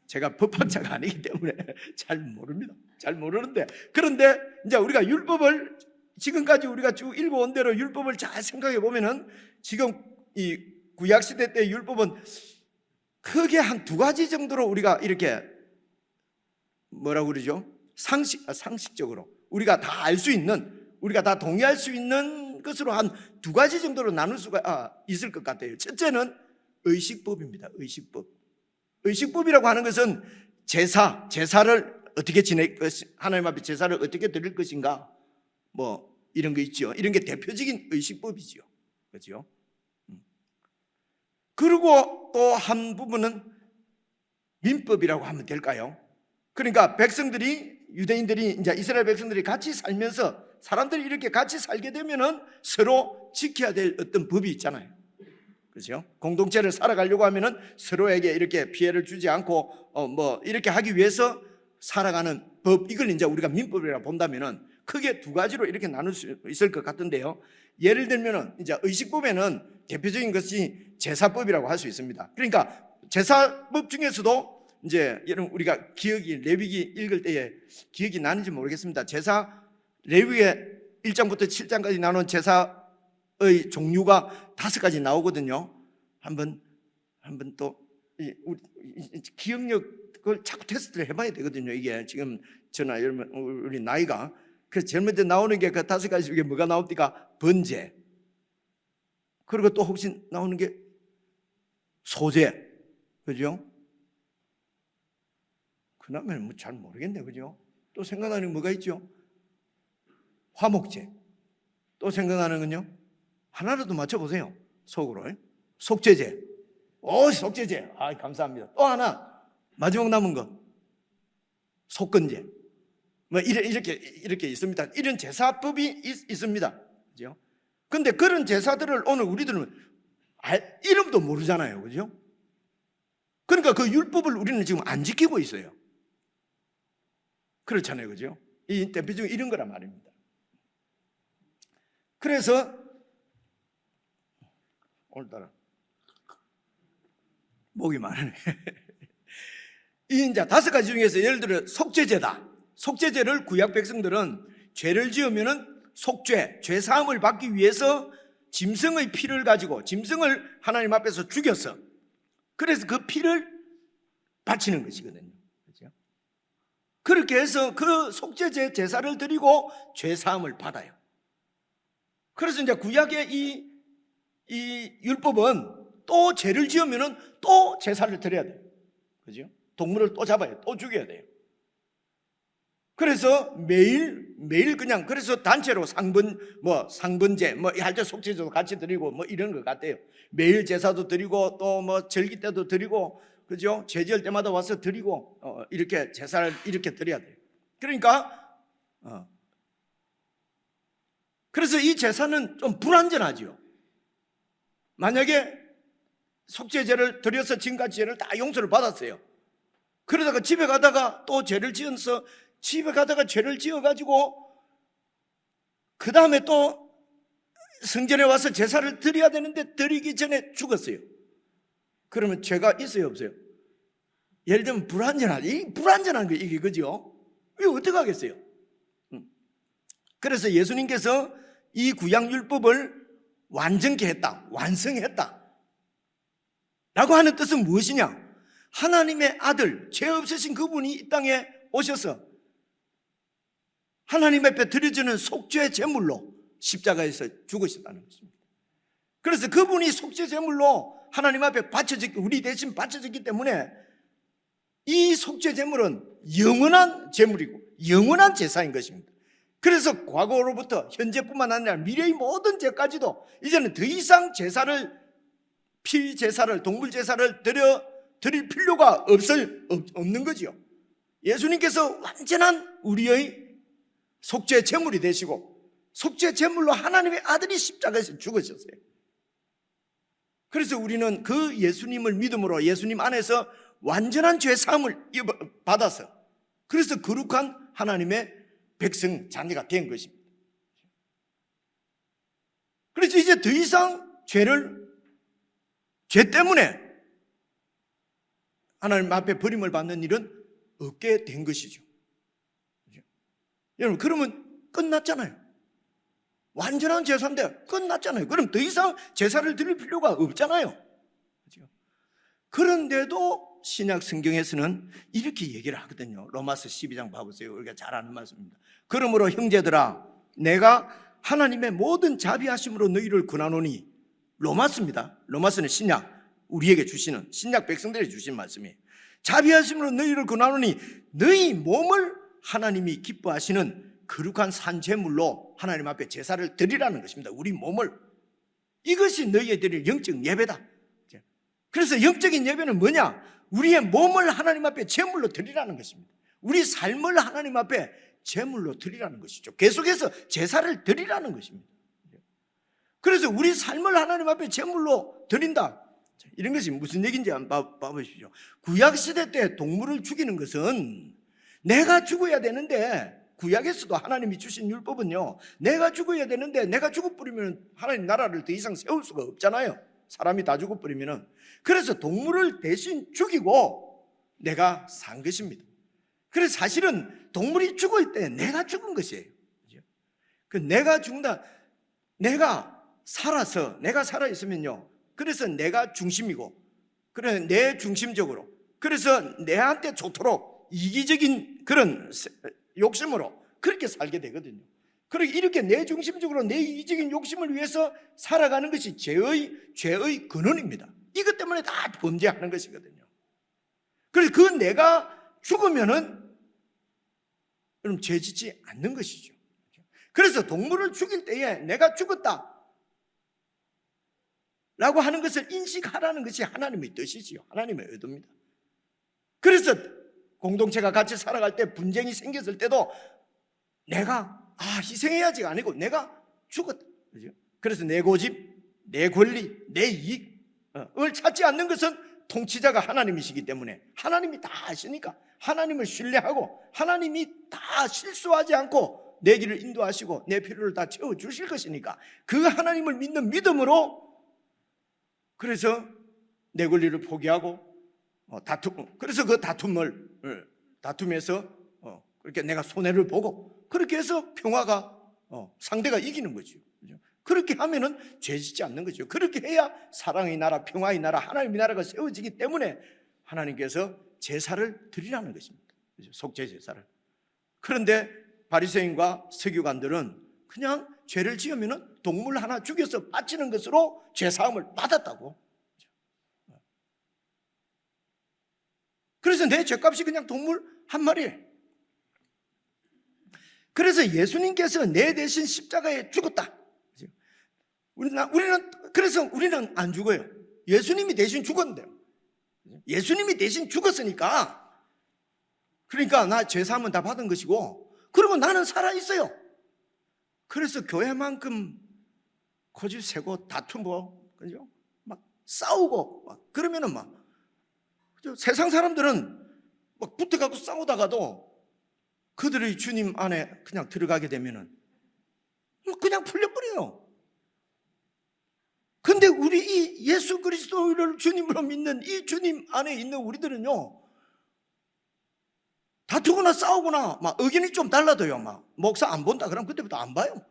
제가 법학자가 아니기 때문에 잘 모릅니다. 잘 모르는데, 그런데 이제 우리가 율법을 지금까지 우리가 쭉 읽어온 대로 율법을 잘 생각해 보면은 지금 이 구약시대 때 율법은 크게 한 2가지 정도로 우리가 이렇게 뭐라고 그러죠? 상식적으로 우리가 다 알 수 있는, 우리가 다 동의할 수 있는 것으로 한 2가지 정도로 나눌 수가 있을 것 같아요. 첫째는 의식법입니다. 의식법이라고 하는 것은 제사를 어떻게 하나님 앞에 제사를 어떻게 드릴 것인가, 뭐 이런 거 있죠. 이런 게 대표적인 의식법이죠. 그렇죠? 그리고 또 한 부분은 민법이라고 하면 될까요? 그러니까 백성들이, 유대인들이, 이제 이스라엘 백성들이 같이 살면서 사람들이 이렇게 같이 살게 되면은 서로 지켜야 될 어떤 법이 있잖아요. 그렇죠? 공동체를 살아가려고 하면은 서로에게 이렇게 피해를 주지 않고 뭐 이렇게 하기 위해서 살아가는 법, 이걸 이제 우리가 민법이라고 본다면은 크게 두 가지로 이렇게 나눌 수 있을 것 같은데요. 예를 들면은 이제 의식법에는 대표적인 것이 제사법이라고 할 수 있습니다. 그러니까 제사법 중에서도 이제 여러분 우리가 기억이, 레위기 읽을 때에 기억이 나는지 모르겠습니다. 제사, 레위기의 1장부터 7장까지 나눈 제사의 종류가 5가지 나오거든요. 한번 또 기억력 그걸 자꾸 테스트를 해봐야 되거든요. 이게 지금 저나 여러분 우리 나이가, 그래서 젊을 때 나오는 게 그 5가지 중에 뭐가 나옵니까? 번제, 그리고 또 혹시 나오는 게 소제, 그죠? 그 다음에는 뭐 잘 모르겠네요, 그죠? 또 생각나는 게 뭐가 있죠? 화목제. 또 생각나는 건요? 하나라도 맞춰보세요. 속으로. 속죄제. 오, 속죄제. 아, 감사합니다. 또 하나, 마지막 남은 거. 속건제. 뭐 이렇게 있습니다. 이런 제사법이 있습니다. 그죠? 근데 그런 제사들을 오늘 우리들은 이름도 모르잖아요. 그죠? 그러니까 그 율법을 우리는 지금 안 지키고 있어요. 그렇잖아요. 그죠? 이 대표적인 이런 거란 말입니다. 그래서 오늘따라 목이 많으네. 이 이제 5가지 중에서 예를 들어 속죄제다. 속죄제를 구약 백성들은 죄를 지으면은 속죄, 죄 사함을 받기 위해서 짐승의 피를 가지고 짐승을 하나님 앞에서 죽였어. 그래서 그 피를 바치는 것이거든요. 그렇죠? 그렇게 해서 그 속죄제 제사를 드리고 죄 사함을 받아요. 그래서 이제 구약의 이 율법은 또 죄를 지으면은 또 제사를 드려야 돼요. 그죠? 동물을 또 잡아요. 또 죽여야 돼요. 그래서 매일 그냥, 그래서 단체로 상번제 할 때 속죄제도 같이 드리고 뭐 이런 것 같아요. 매일 제사도 드리고 또 뭐 절기 때도 드리고, 그죠? 제지을 때마다 와서 드리고 이렇게 제사를 이렇게 드려야 돼요. 그러니까 그래서 이 제사는 좀 불완전하죠. 만약에 속죄제를 드려서 지금까지 죄를 다 용서를 받았어요. 그러다가 집에 가다가 또 죄를 지어서 집에 가다가 죄를 지어가지고 그 다음에 또 성전에 와서 제사를 드려야 되는데 드리기 전에 죽었어요. 그러면 죄가 있어요, 없어요? 예를 들면 불완전한 거 이게, 그죠? 이거 어떻게 하겠어요? 그래서 예수님께서 이 구약율법을 완전케 했다, 완성했다 라고 하는 뜻은 무엇이냐? 하나님의 아들, 죄 없으신 그분이 이 땅에 오셔서 하나님 앞에 드려지는 속죄 제물로 십자가에서 죽으셨다는 것입니다. 그래서 그분이 속죄 제물로 하나님 앞에 우리 대신 바쳐졌기 때문에 이 속죄 제물은 영원한 제물이고 영원한 제사인 것입니다. 그래서 과거로부터 현재뿐만 아니라 미래의 모든 죄까지도 이제는 더 이상 피 제사를, 동물 제사를 드릴 필요가 없는 거죠. 예수님께서 완전한 우리의 속죄 제물이 되시고 속죄 제물로 하나님의 아들이 십자가에서 죽으셨어요. 그래서 우리는 그 예수님을 믿음으로 예수님 안에서 완전한 죄 사함을 받아서 그래서 거룩한 하나님의 백성 자녀가 된 것입니다. 그래서 이제 더 이상 죄 때문에 하나님 앞에 버림을 받는 일은 없게 된 것이죠. 여러분, 그러면 끝났잖아요. 완전한 제사인데 끝났잖아요. 그럼 더 이상 제사를 드릴 필요가 없잖아요. 그런데도 신약 성경에서는 이렇게 얘기를 하거든요. 로마서 12장 봐보세요. 우리가 잘 아는 말씀입니다. 그러므로 형제들아, 내가 하나님의 모든 자비하심으로 너희를 권하노니, 로마서입니다. 로마서는 신약, 우리에게 주시는, 신약 백성들에게 주신 말씀이에요. 자비하심으로 너희를 권하노니 너희 몸을 하나님이 기뻐하시는 거룩한 산제물로 하나님 앞에 제사를 드리라는 것입니다. 우리 몸을. 이것이 너희의 드릴 영적 예배다. 그래서 영적인 예배는 뭐냐? 우리의 몸을 하나님 앞에 제물로 드리라는 것입니다. 우리 삶을 하나님 앞에 제물로 드리라는 것이죠. 계속해서 제사를 드리라는 것입니다. 그래서 우리 삶을 하나님 앞에 제물로 드린다. 이런 것이 무슨 얘기인지 한번 봐보십시오. 구약시대 때 동물을 죽이는 것은 내가 죽어야 되는데, 구약에서도 하나님이 주신 율법은요, 내가 죽어야 되는데 내가 죽어버리면 하나님 나라를 더 이상 세울 수가 없잖아요. 사람이 다 죽어버리면은. 그래서 동물을 대신 죽이고 내가 산 것입니다. 그래서 사실은 동물이 죽을 때 내가 죽은 것이에요. 그 내가 죽는다, 내가 살아있으면요, 그래서 내가 중심이고, 그래 내 중심적으로, 그래서 내한테 좋도록 이기적인 그런 욕심으로 그렇게 살게 되거든요. 그렇게 이렇게 내 중심적으로 내 이기적인 욕심을 위해서 살아가는 것이 죄의 근원입니다. 이것 때문에 다 범죄하는 것이거든요. 그래서 그 내가 죽으면은 그럼 죄 짓지 않는 것이죠. 그래서 동물을 죽일 때에 내가 죽었다 라고 하는 것을 인식하라는 것이 하나님의 뜻이지요. 하나님의 의도입니다. 그래서 공동체가 같이 살아갈 때 분쟁이 생겼을 때도 내가 희생해야지가 아니고 내가 죽었다. 그래서 내 고집, 내 권리, 내 이익을 찾지 않는 것은 통치자가 하나님이시기 때문에, 하나님이 다 아시니까 하나님을 신뢰하고 하나님이 다 실수하지 않고 내 길을 인도하시고 내 필요를 다 채워주실 것이니까 그 하나님을 믿는 믿음으로, 그래서 내 권리를 포기하고 그래서 그 다툼에서 그렇게 내가 손해를 보고 그렇게 해서 평화가 상대가 이기는 거죠. 그렇게 하면은 죄 짓지 않는 거죠. 그렇게 해야 사랑의 나라, 평화의 나라, 하나님의 나라가 세워지기 때문에 하나님께서 제사를 드리라는 것입니다. 속죄 제사를. 그런데 바리새인과 서기관들은 그냥 죄를 지으면은 동물 하나 죽여서 바치는 것으로 죄 사함을 받았다고. 그래서 내 죄값이 그냥 동물 한 마리예요. 그래서 예수님께서 내 대신 십자가에 죽었다. 우리는 안 죽어요. 예수님이 대신 죽었는데요. 예수님이 대신 죽었으니까, 그러니까 나 죄사함은 다 받은 것이고, 그리고 나는 살아있어요. 그래서 교회만큼 고집 세고 다투고, 그죠? 막 싸우고, 막 그러면은 그죠? 세상 사람들은 막 붙어갖고 싸우다가도 그들의 주님 안에 그냥 들어가게 되면은 그냥 풀려버려요. 근데 우리 이 예수 그리스도를 주님으로 믿는 이 주님 안에 있는 우리들은요, 다투거나 싸우거나 막 의견이 좀 달라도요, 막 목사 안 본다 그러면 그때부터 안 봐요.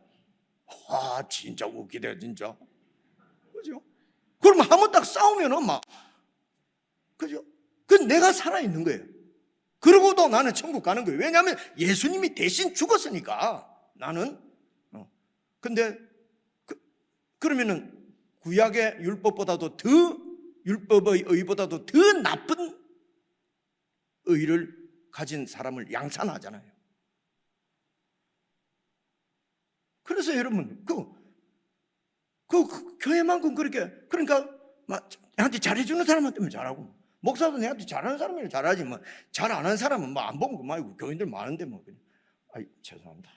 진짜 웃기다 진짜. 그죠? 그러면 한번 딱 싸우면은 그죠? 그 내가 살아있는 거예요. 그러고도 나는 천국 가는 거예요. 왜냐하면 예수님이 대신 죽었으니까 나는. 근데 그러면은 구약의 율법의 의보다도 더 나쁜 의를 가진 사람을 양산하잖아요. 그래서 여러분, 교회만큼 그러니까 내한테 잘해주는 사람한테만 잘하고, 목사도 내한테 잘하는 사람이면 잘하지, 잘 안 하는 사람은 안 보면 그만이고, 교인들 많은데 죄송합니다.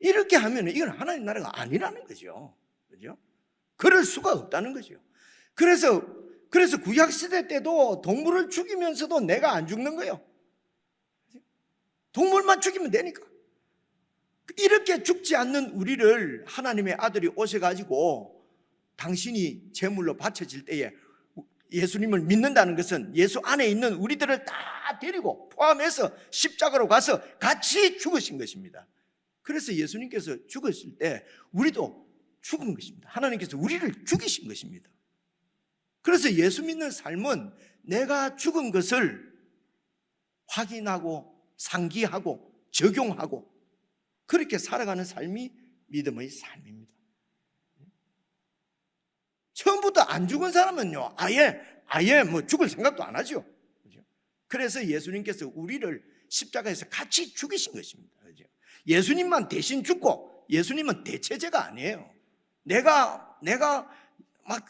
이렇게 하면 이건 하나님 나라가 아니라는 거죠. 그죠? 그럴 수가 없다는 거죠. 그래서 구약시대 때도 동물을 죽이면서도 내가 안 죽는 거예요. 동물만 죽이면 되니까. 이렇게 죽지 않는 우리를 하나님의 아들이 오셔가지고 당신이 제물로 바쳐질 때에 예수님을 믿는다는 것은 예수 안에 있는 우리들을 다 데리고 포함해서 십자가로 가서 같이 죽으신 것입니다. 그래서 예수님께서 죽었을 때 우리도 죽은 것입니다. 하나님께서 우리를 죽이신 것입니다. 그래서 예수 믿는 삶은 내가 죽은 것을 확인하고 상기하고 적용하고 그렇게 살아가는 삶이 믿음의 삶입니다. 처음부터 안 죽은 사람은요, 아예 죽을 생각도 안 하죠. 그래서 예수님께서 우리를 십자가에서 같이 죽이신 것입니다. 예수님만 대신 죽고 예수님은 대체제가 아니에요. 내가 막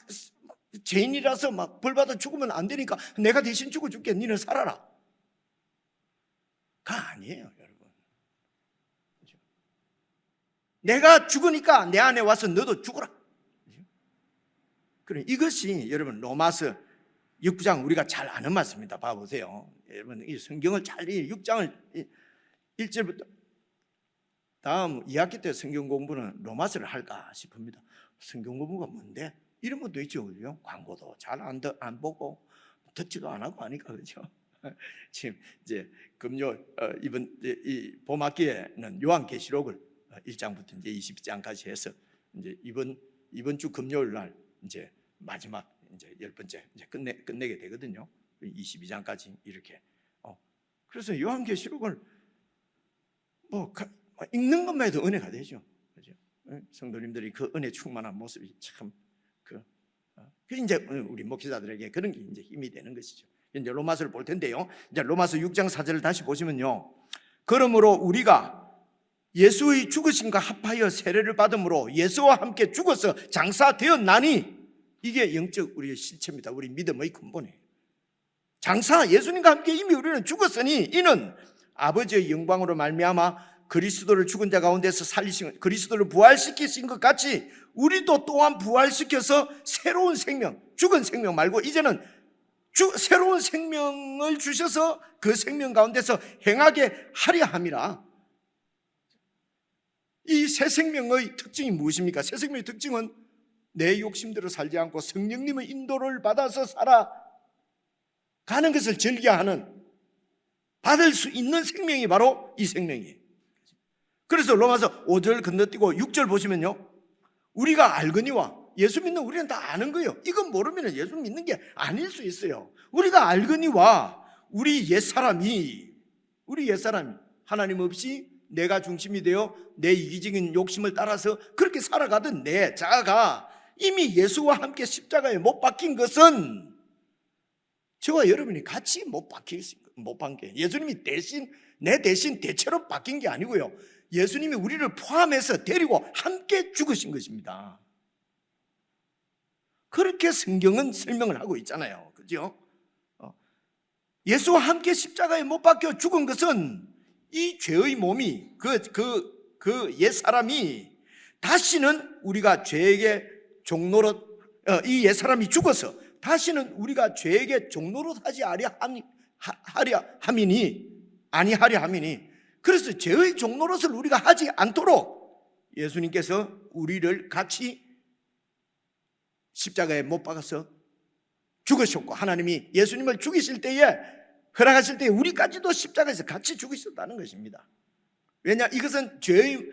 죄인이라서 막 벌받아 죽으면 안 되니까 내가 대신 죽어줄게, 니는 살아라. 가 아니에요, 여러분. 그렇죠? 내가 죽으니까 내 안에 와서 너도 죽어라. 그렇죠? 그래, 이것이 여러분 로마서 6장 우리가 잘 아는 말씀입니다. 봐보세요. 여러분 이 성경을 잘 6장을 1절부터 다음 2학기 때 성경 공부는 로마서를 할까 싶습니다. 성경 공부가 뭔데? 이런 것도 있죠. 그죠? 광고도 잘 안 보고 듣지도 안 하고 하니까 그렇죠. 지금 이제 금요 이번 이 봄학기에는 요한계시록을 1장부터 이제 20장까지 해서 이제 이번 주 금요일 날 이제 마지막 이제 10번째 이제 끝내게 되거든요. 22장까지 이렇게. 그래서 요한계시록을 뭐 읽는 것만 해도 은혜가 되죠. 그죠? 성도님들이 그 은혜 충만한 모습이 참 그 이제 우리 목회자들에게 그런 게 이제 힘이 되는 것이죠. 이제 로마서를 볼 텐데요. 이제 로마서 6장 4절을 다시 보시면요. 그러므로 우리가 예수의 죽으심과 합하여 세례를 받음으로 예수와 함께 죽어서 장사되었나니, 이게 영적 우리의 실체입니다. 우리 믿음의 근본이에요. 장사, 예수님과 함께 이미 우리는 죽었으니 이는 아버지의 영광으로 말미암아 그리스도를 죽은 자 가운데서 살리신, 그리스도를 부활시키신 것 같이 우리도 또한 부활시켜서 새로운 생명, 죽은 생명 말고 이제는 새로운 생명을 주셔서 그 생명 가운데서 행하게 하려 함이라. 이 새 생명의 특징이 무엇입니까? 새 생명의 특징은 내 욕심대로 살지 않고 성령님의 인도를 받아서 살아가는 것을 즐겨하는, 받을 수 있는 생명이 바로 이 생명이에요. 그래서 로마서 5절 건너뛰고 6절 보시면요, 우리가 알거니와, 예수 믿는 우리는 다 아는 거예요. 이건 모르면 예수 믿는 게 아닐 수 있어요. 우리가 알거니와 우리 옛사람이 하나님 없이 내가 중심이 되어 내 이기적인 욕심을 따라서 그렇게 살아가던 내 자아가 이미 예수와 함께 십자가에 못 박힌 것은 저와 여러분이 같이 못 박힌 게, 예수님이 내 대신 대체로 박힌 게 아니고요, 예수님이 우리를 포함해서 데리고 함께 죽으신 것입니다. 그렇게 성경은 설명을 하고 있잖아요. 그죠? 예수와 함께 십자가에 못 박혀 죽은 것은 이 죄의 몸이, 그 옛사람이 다시는 우리가 죄에게 종노릇, 이 옛사람이 죽어서 다시는 우리가 죄에게 종노릇 하지 아니하려 함이니, 그래서 죄의 종노릇을 우리가 하지 않도록 예수님께서 우리를 같이 십자가에 못 박아서 죽으셨고, 하나님이 예수님을 죽이실 때에, 허락하실 때에 우리까지도 십자가에서 같이 죽으셨다는 것입니다. 왜냐? 이것은 죄의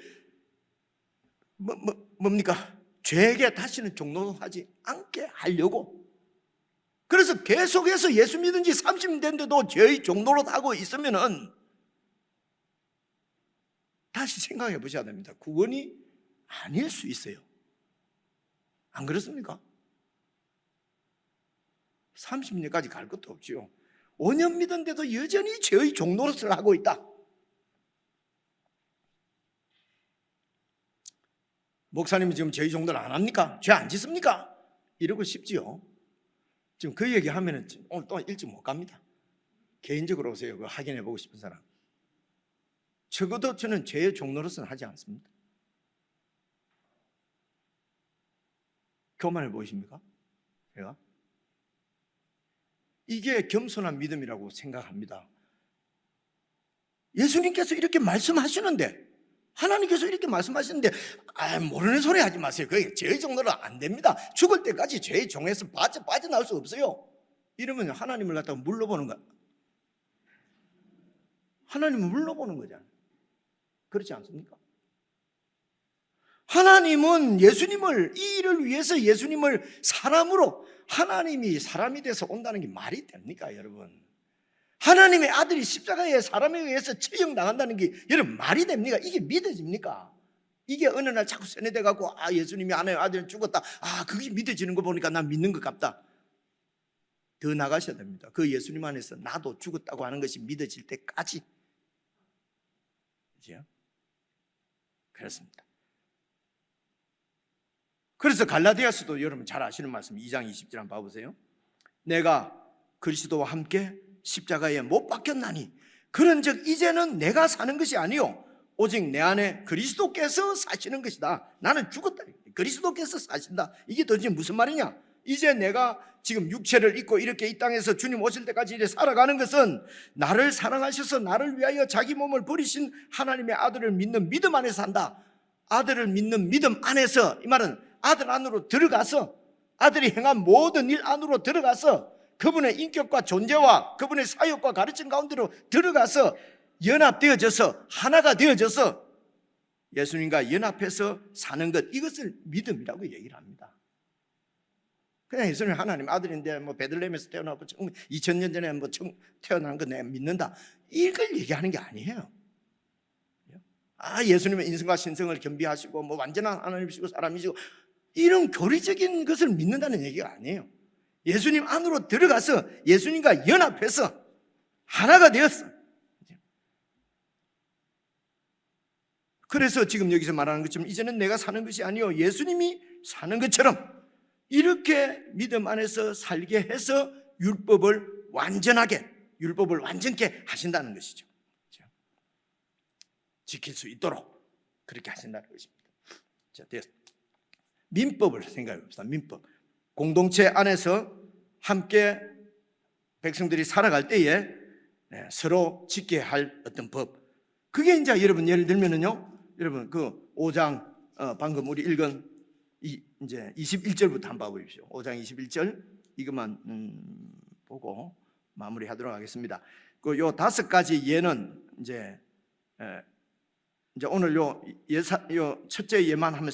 뭡니까? 죄에게 다시는 종노릇하지 않게 하려고. 그래서 계속해서 예수 믿은 지 30년 됐는데도 죄의 종노릇하고 있으면은 다시 생각해 보셔야 됩니다. 구원이 아닐 수 있어요. 안 그렇습니까? 30년까지 갈 것도 없지요. 5년 믿었는데도 여전히 죄의 종노릇을 하고 있다. 목사님이 지금 죄의 종노릇 안 합니까? 죄 안 짓습니까? 이러고 싶지요. 지금 그 얘기하면 오늘 또 일찍 못 갑니다. 개인적으로 오세요. 그거 확인해 보고 싶은 사람. 적어도 저는 죄의 종노릇은 하지 않습니다. 교만해 보이십니까? 제가? 이게 겸손한 믿음이라고 생각합니다. 예수님께서 이렇게 말씀하시는데, 하나님께서 이렇게 말씀하시는데 모르는 소리 하지 마세요. 그게 죄의 종노릇 안 됩니다. 죽을 때까지 죄의 종에서 빠져나올 수 없어요. 이러면 하나님을 갖다가 물러보는 거야. 하나님을 물러보는 거잖아요. 그렇지 않습니까? 하나님은 예수님을, 이 일을 위해서 예수님을 사람으로, 하나님이 사람이 돼서 온다는 게 말이 됩니까, 여러분? 하나님의 아들이 십자가에 사람에 의해서 처형당한다는 게 여러분 말이 됩니까? 이게 믿어집니까? 이게 어느 날 자꾸 세뇌돼 갖고 예수님이 하나님의 아들은 죽었다, 그게 믿어지는 거 보니까 난 믿는 것 같다. 더 나가셔야 됩니다. 그 예수님 안에서 나도 죽었다고 하는 것이 믿어질 때까지. 그렇죠? 그렇습니다. 그래서 갈라디아서도 여러분 잘 아시는 말씀 2장 20절 한번 봐보세요. 내가 그리스도와 함께 십자가에 못 박혔나니 그런즉 이제는 내가 사는 것이 아니요 오직 내 안에 그리스도께서 사시는 것이다. 나는 죽었다. 그리스도께서 사신다. 이게 도대체 무슨 말이냐? 이제 내가 지금 육체를 입고 이렇게 이 땅에서 주님 오실 때까지 이렇게 살아가는 것은 나를 사랑하셔서 나를 위하여 자기 몸을 버리신 하나님의 아들을 믿는 믿음 안에서 산다. 아들을 믿는 믿음 안에서, 이 말은 아들 안으로 들어가서 아들이 행한 모든 일 안으로 들어가서 그분의 인격과 존재와 그분의 사역과 가르침 가운데로 들어가서 연합되어져서 하나가 되어져서 예수님과 연합해서 사는 것, 이것을 믿음이라고 얘기를 합니다. 그냥 예수님 하나님 아들인데 뭐 베들레헴에서 태어나고 2000년 전에 뭐 태어난 거 내가 믿는다, 이걸 얘기하는 게 아니에요. 예수님의 인성과 신성을 겸비하시고 뭐 완전한 하나님이시고 사람이시고 이런 교리적인 것을 믿는다는 얘기가 아니에요. 예수님 안으로 들어가서 예수님과 연합해서 하나가 되었어. 그래서 지금 여기서 말하는 것처럼 이제는 내가 사는 것이 아니요 예수님이 사는 것처럼 이렇게 믿음 안에서 살게 해서 율법을 완전케 하신다는 것이죠. 지킬 수 있도록 그렇게 하신다는 것입니다. 자, 민법을 생각해 봅시다. 민법. 공동체 안에서 함께 백성들이 살아갈 때에 서로 지켜야 할 어떤 법. 그게 이제 여러분 예를 들면은요, 여러분 그 5장 방금 우리 읽은 이제 21절부터 한번 봐보십시오. 5장 21절 이것만 보고 마무리하도록 하겠습니다. 그 요 5가지 예는 이제 오늘 요 첫째 예만 하면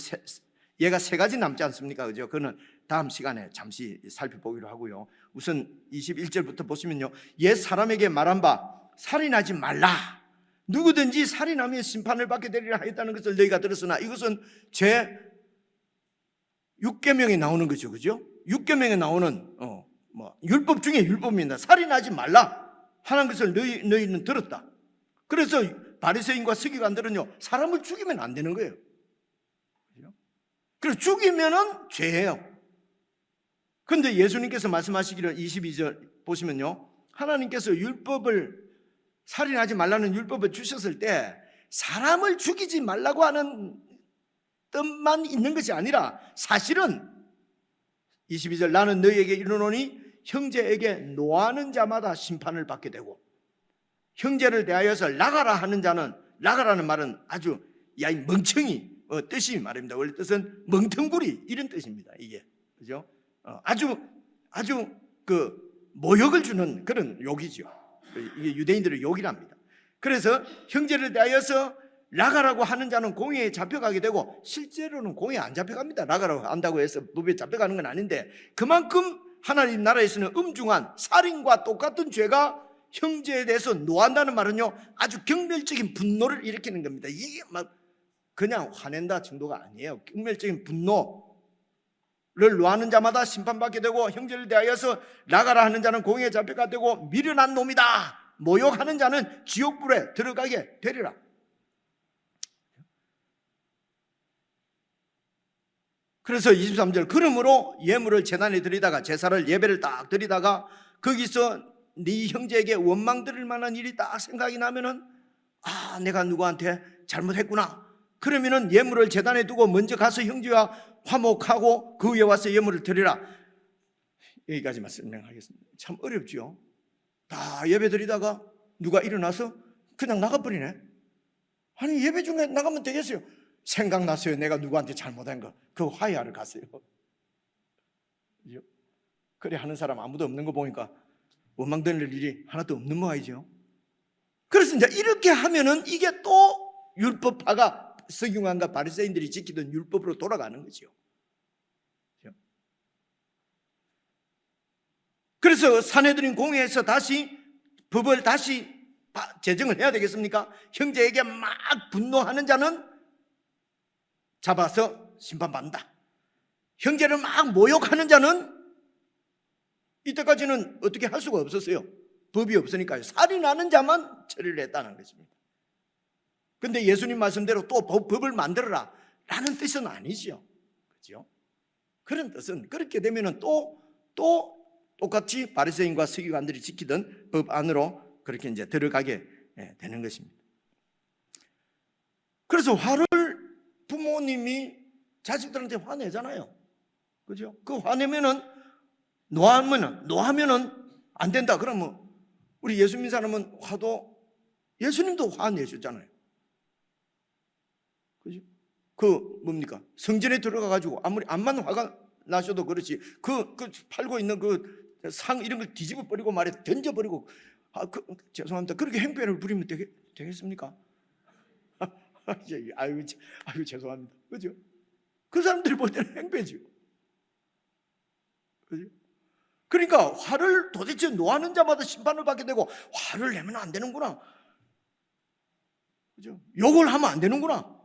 예가 3가지 남지 않습니까? 그죠? 그거는 다음 시간에 잠시 살펴보기로 하고요. 우선 21절부터 보시면요, 옛 사람에게 말한 바 살인하지 말라. 누구든지 살인하면 심판을 받게 되리라 하였다는 것을 너희가 들었으나 이것은 제 6계명에 나오는 거죠. 그죠? 6계명에 나오는 율법 중에 율법입니다. 살인하지 말라 하는 것을 너희는 들었다. 그래서 바리새인과 서기관들은요, 사람을 죽이면 안 되는 거예요. 그래서 죽이면은 죄예요. 그런데 예수님께서 말씀하시기를 22절 보시면요, 하나님께서 율법을 살인하지 말라는 율법을 주셨을 때 사람을 죽이지 말라고 하는 뜻만 있는 것이 아니라 사실은 22절 나는 너희에게 이르노니 형제에게 노하는 자마다 심판을 받게 되고 형제를 대하여서 나가라 하는 자는, 나가라는 말은 아주 야이 멍청이 뜻이 말입니다. 원래 뜻은 멍텅구리 이런 뜻입니다. 이게 그죠? 아주 그 모욕을 주는 그런 욕이죠. 이게 유대인들의 욕이랍니다. 그래서 형제를 대하여서 나가라고 하는 자는 공회에 잡혀가게 되고 실제로는 공회에 안 잡혀갑니다. 나가라고 한다고 해서 법에 잡혀가는 건 아닌데 그만큼 하나님 나라에서는 음중한 살인과 똑같은 죄가 형제에 대해서 노한다는 말은요, 아주 경멸적인 분노를 일으키는 겁니다. 이게 막 그냥 화낸다 정도가 아니에요. 경멸적인 분노를 노하는 자마다 심판받게 되고 형제를 대하여서 나가라 하는 자는 공회에 잡혀가 되고 미련한 놈이다 모욕하는 자는 지옥불에 들어가게 되리라. 그래서 23절 그러므로 예물을 제단에 드리다가 제사를 예배를 딱 드리다가 거기서 네 형제에게 원망 들을 만한 일이 딱 생각이 나면은 내가 누구한테 잘못했구나. 그러면은 예물을 제단에 두고 먼저 가서 형제와 화목하고 그 위에 와서 예물을 드리라. 여기까지만 설명하겠습니다. 참 어렵죠. 다 예배 드리다가 누가 일어나서 그냥 나가버리네. 아니 예배 중에 나가면 되겠어요. 생각났어요. 내가 누구한테 잘못한 거. 그거 화해하러 갔어요. 그래 하는 사람 아무도 없는 거 보니까 원망 들릴 일이 하나도 없는 모양이죠. 그래서 이제 이렇게 하면은 이게 또 율법파가 서기관과 바리새인들이 지키던 율법으로 돌아가는 거죠. 그래서 사내들인 공회에서 다시 법을 다시 제정을 해야 되겠습니까? 형제에게 막 분노하는 자는 잡아서 심판받는다. 형제를 막 모욕하는 자는 이때까지는 어떻게 할 수가 없었어요. 법이 없으니까요. 살인하는 자만 처리를 했다는 것입니다. 그런데 예수님 말씀대로 또 법을 만들어라 라는 뜻은 아니죠. 그렇죠? 그런 뜻은 그렇게 되면은 또 똑같이 바리새인과 서기관들이 지키던 법 안으로 그렇게 이제 들어가게 되는 것입니다. 그래서 화를 부모님이 자식들한테 화내잖아요. 그죠? 그 화내면은 노하면은 안 된다. 그러면 우리 예수 믿는 사람은 예수님도 화내셨잖아요. 그죠? 뭡니까? 성전에 들어가가지고 아무리 암만 화가 나셔도 그렇지 그 팔고 있는 그 상 이런 걸 뒤집어 버리고 말해 던져버리고 죄송합니다. 그렇게 행패를 부리면 되겠습니까? 아유 죄송합니다. 그죠? 그 사람들이 볼 때는 행패죠. 그죠? 그러니까 화를 도대체 노하는 자마다 심판을 받게 되고 화를 내면 안 되는구나. 그죠? 욕을 하면 안 되는구나.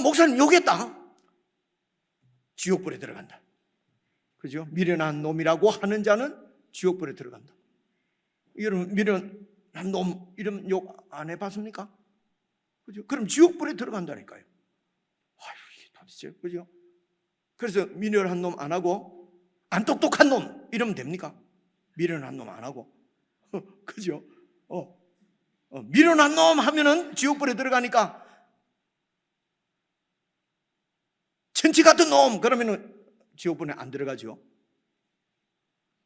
목사님 욕했다. 지옥불에 들어간다. 그죠? 미련한 놈이라고 하는 자는 지옥불에 들어간다. 여러분 미련한 놈 이런 욕 안 해봤습니까? 그죠? 그럼 지옥불에 들어간다니까요. 이게 도대체 그죠? 그래서 미련한 놈 안 하고 안 똑똑한 놈 이러면 됩니까? 미련한 놈 안 하고 그죠? 미련한 놈 하면은 지옥불에 들어가니까 천치 같은 놈 그러면은 지옥불에 안 들어가죠.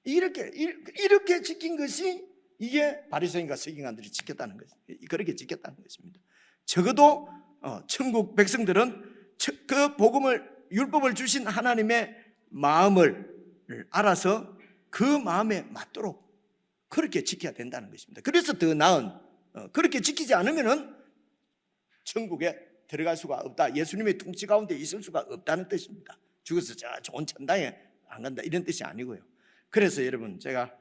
이렇게 지킨 것이 이게 바리새인과 서기관들이 지켰다는 거죠. 그렇게 지켰다는 것입니다. 적어도 천국 백성들은 그 복음을 율법을 주신 하나님의 마음을 알아서 그 마음에 맞도록 그렇게 지켜야 된다는 것입니다. 그래서 더 나은 그렇게 지키지 않으면은 천국에 들어갈 수가 없다. 예수님의 통치 가운데 있을 수가 없다는 뜻입니다. 죽어서 저 좋은 천당에 안 간다 이런 뜻이 아니고요. 그래서 여러분 제가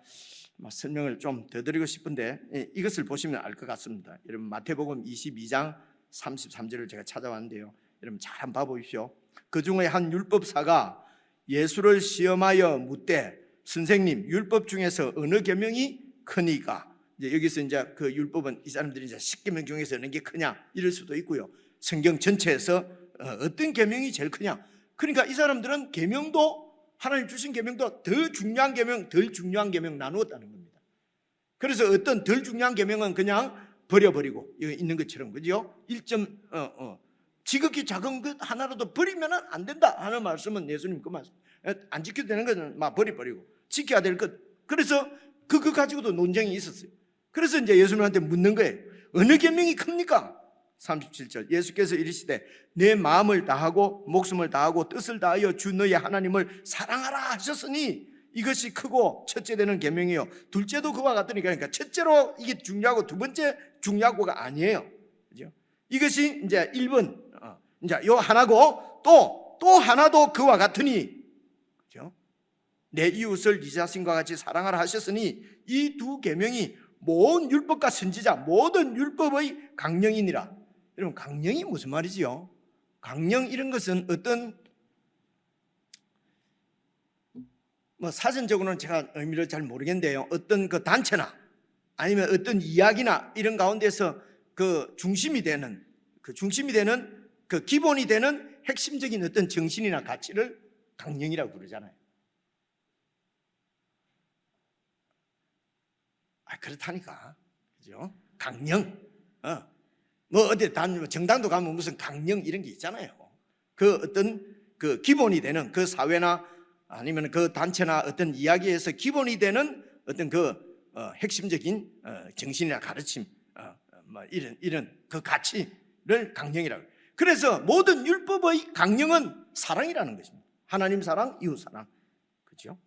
설명을 좀 더 드리고 싶은데 이것을 보시면 알 것 같습니다. 여러분 마태복음 22장 33절을 제가 찾아왔는데요. 여러분 잘 한번 봐보십시오. 그 중에 한 율법사가 예수를 시험하여 묻되 선생님 율법 중에서 어느 계명이 크니까? 이제 여기서 이제 그 율법은 이 사람들이 이제 10계명 중에서 어느 게 크냐 이럴 수도 있고요. 성경 전체에서 어떤 계명이 제일 크냐? 그러니까 이 사람들은 계명도 하나님 주신 계명도 더 중요한 계명, 덜 중요한 계명 나누었다는 겁니다. 그래서 어떤 덜 중요한 계명은 그냥 버려버리고 여기 있는 것처럼 그죠? 지극히 작은 것 하나라도 버리면 안 된다 하는 말씀은 예수님 그 말씀. 안 지켜도 되는 것은 막 버려버리고 지켜야 될 것. 그래서 그거 가지고도 논쟁이 있었어요. 그래서 이제 예수님한테 묻는 거예요. 어느 계명이 큽니까? 37절 예수께서 이르시되 내 마음을 다하고 목숨을 다하고 뜻을 다하여 주 너의 하나님을 사랑하라 하셨으니 이것이 크고 첫째 되는 계명이요 둘째도 그와 같으니까 그러니까 첫째로 이게 중요하고 두 번째 중요하고가 아니에요. 그죠? 이것이 이제 1번 이제 요 하나고 또 하나도 그와 같으니 그죠? 내 이웃을 네 자신과 같이 사랑하라 하셨으니 이 두 계명이 모든 율법과 선지자 모든 율법의 강령이니라. 여러분 강령이 무슨 말이지요? 강령 이런 것은 어떤 사전적으로는 제가 의미를 잘 모르겠는데요. 어떤 그 단체나 아니면 어떤 이야기나 이런 가운데서 그 중심이 되는 그 기본이 되는 핵심적인 어떤 정신이나 가치를 강령이라고 부르잖아요. 그렇다니까. 그죠? 강령. 어디 정당도 가면 무슨 강령 이런 게 있잖아요. 그 어떤 그 기본이 되는 그 사회나 아니면 그 단체나 어떤 이야기에서 기본이 되는 어떤 그 핵심적인 정신이나 가르침 이런 그 가치를 강령이라고. 그래서 모든 율법의 강령은 사랑이라는 것입니다. 하나님 사랑, 이웃 사랑. 그렇죠?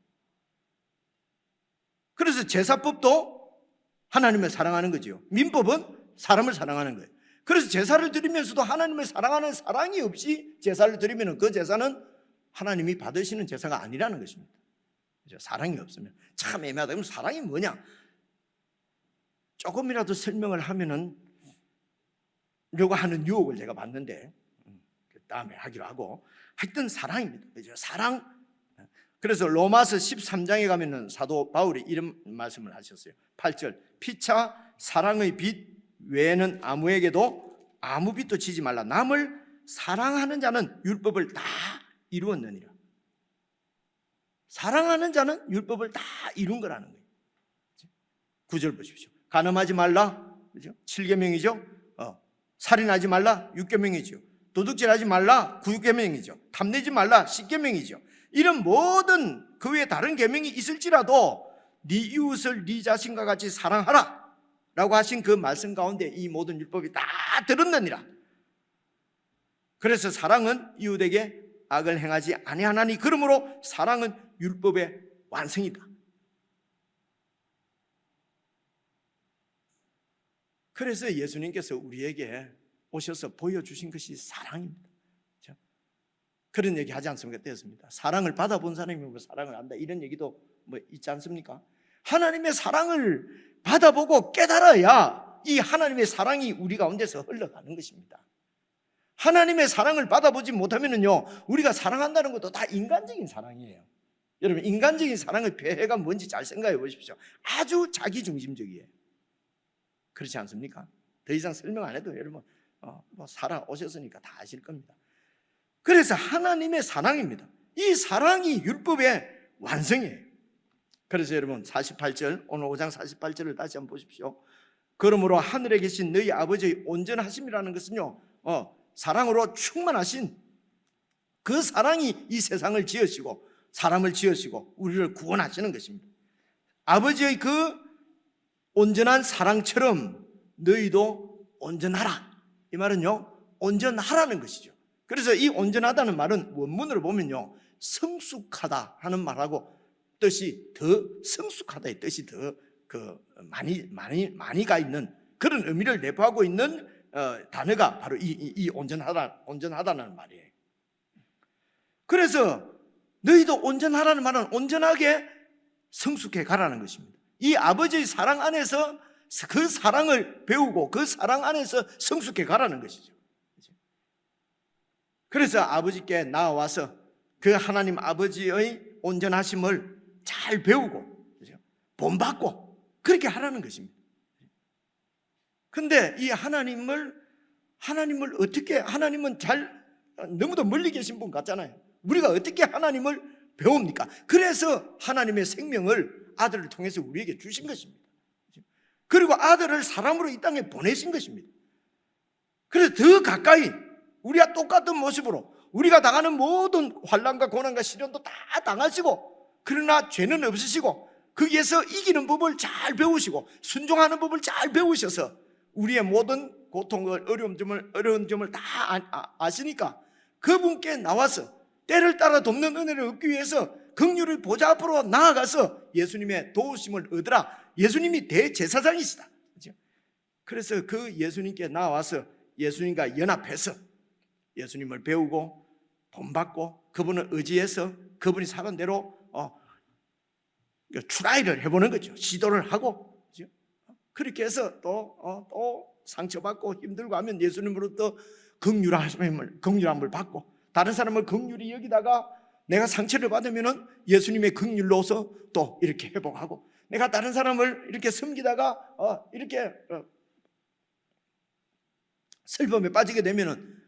그래서 제사법도 하나님을 사랑하는 거죠. 민법은 사람을 사랑하는 거예요. 그래서 제사를 드리면서도 하나님을 사랑하는 사랑이 없이 제사를 드리면 그 제사는 하나님이 받으시는 제사가 아니라는 것입니다. 그렇죠? 사랑이 없으면 참 애매하다. 그럼 사랑이 뭐냐? 조금이라도 설명을 하면은 려고 하는 유혹을 제가 받는데 그 다음에 하기로 하고 하여튼 사랑입니다. 그렇죠? 사랑. 그래서 로마서 13장에 가면은 사도 바울이 이런 말씀을 하셨어요. 8절 피차 사랑의 빛 외에는 아무에게도 아무 빛도 지지 말라. 남을 사랑하는 자는 율법을 다 이루었느니라. 사랑하는 자는 율법을 다 이룬 거라는 거예요. 9절 보십시오. 간음하지 말라, 그죠? 7계명이죠. 살인하지 말라, 6계명이죠. 도둑질하지 말라, 9계명이죠. 탐내지 말라, 10계명이죠. 이런 모든 그 외에 다른 계명이 있을지라도 네 이웃을 네 자신과 같이 사랑하라 라고 하신 그 말씀 가운데 이 모든 율법이 다 들었느니라. 그래서 사랑은 이웃에게 악을 행하지 아니하나니 그러므로 사랑은 율법의 완성이다. 그래서 예수님께서 우리에게 오셔서 보여주신 것이 사랑입니다. 그런 얘기 하지 않습니까? 됐습니다. 사랑을 받아본 사람이 뭐 사랑을 안다 이런 얘기도 뭐 있지 않습니까? 하나님의 사랑을 받아보고 깨달아야 이 하나님의 사랑이 우리 가운데서 흘러가는 것입니다. 하나님의 사랑을 받아보지 못하면요, 우리가 사랑한다는 것도 다 인간적인 사랑이에요. 여러분, 인간적인 사랑의 폐해가 뭔지 잘 생각해 보십시오. 아주 자기중심적이에요. 그렇지 않습니까? 더 이상 설명 안 해도 여러분 뭐 살아오셨으니까 다 아실 겁니다. 그래서 하나님의 사랑입니다. 이 사랑이 율법의 완성이에요. 그래서 여러분 48절, 오늘 5장 48절을 다시 한번 보십시오. 그러므로 하늘에 계신 너희 아버지의 온전하심이라는 것은요, 사랑으로 충만하신 그 사랑이 이 세상을 지으시고 사람을 지으시고 우리를 구원하시는 것입니다. 아버지의 그 온전한 사랑처럼 너희도 온전하라. 이 말은요, 온전하라는 것이죠. 그래서 이 온전하다는 말은 원문으로 보면요, 성숙하다 하는 말하고 뜻이 더 성숙하다의 뜻이 더 많이가 있는 그런 의미를 내포하고 있는 단어가 바로 이 온전하다는 말이에요. 그래서 너희도 온전하라는 말은 온전하게 성숙해 가라는 것입니다. 이 아버지의 사랑 안에서 그 사랑을 배우고 그 사랑 안에서 성숙해 가라는 것이죠. 그래서 아버지께 나와서 그 하나님 아버지의 온전하심을 잘 배우고 본받고 그렇게 하라는 것입니다. 근데 이 하나님을 어떻게, 하나님은 너무도 멀리 계신 분 같잖아요. 우리가 어떻게 하나님을 배웁니까? 그래서 하나님의 생명을 아들을 통해서 우리에게 주신 것입니다. 그리고 아들을 사람으로 이 땅에 보내신 것입니다. 그래서 더 가까이 우리와 똑같은 모습으로 우리가 당하는 모든 환난과 고난과 시련도 다 당하시고, 그러나 죄는 없으시고 거기에서 이기는 법을 잘 배우시고 순종하는 법을 잘 배우셔서 우리의 모든 고통을 어려운 점을 다 아시니까 그분께 나와서 때를 따라 돕는 은혜를 얻기 위해서 긍휼의 보좌 앞으로 나아가서 예수님의 도우심을 얻으라. 예수님이 대제사장이시다. 그래서 그 예수님께 나와서 예수님과 연합해서 예수님을 배우고 본받고 그분을 의지해서 그분이 사는 대로 트라이를 해보는 거죠. 시도를 하고 그렇게 해서 또 상처받고 힘들고 하면 예수님으로부터 긍휼함을 받고, 다른 사람을 긍휼히 여기다가 내가 상처를 받으면은 예수님의 긍휼로서 또 이렇게 회복하고, 내가 다른 사람을 이렇게 섬기다가 이렇게 슬픔에 빠지게 되면은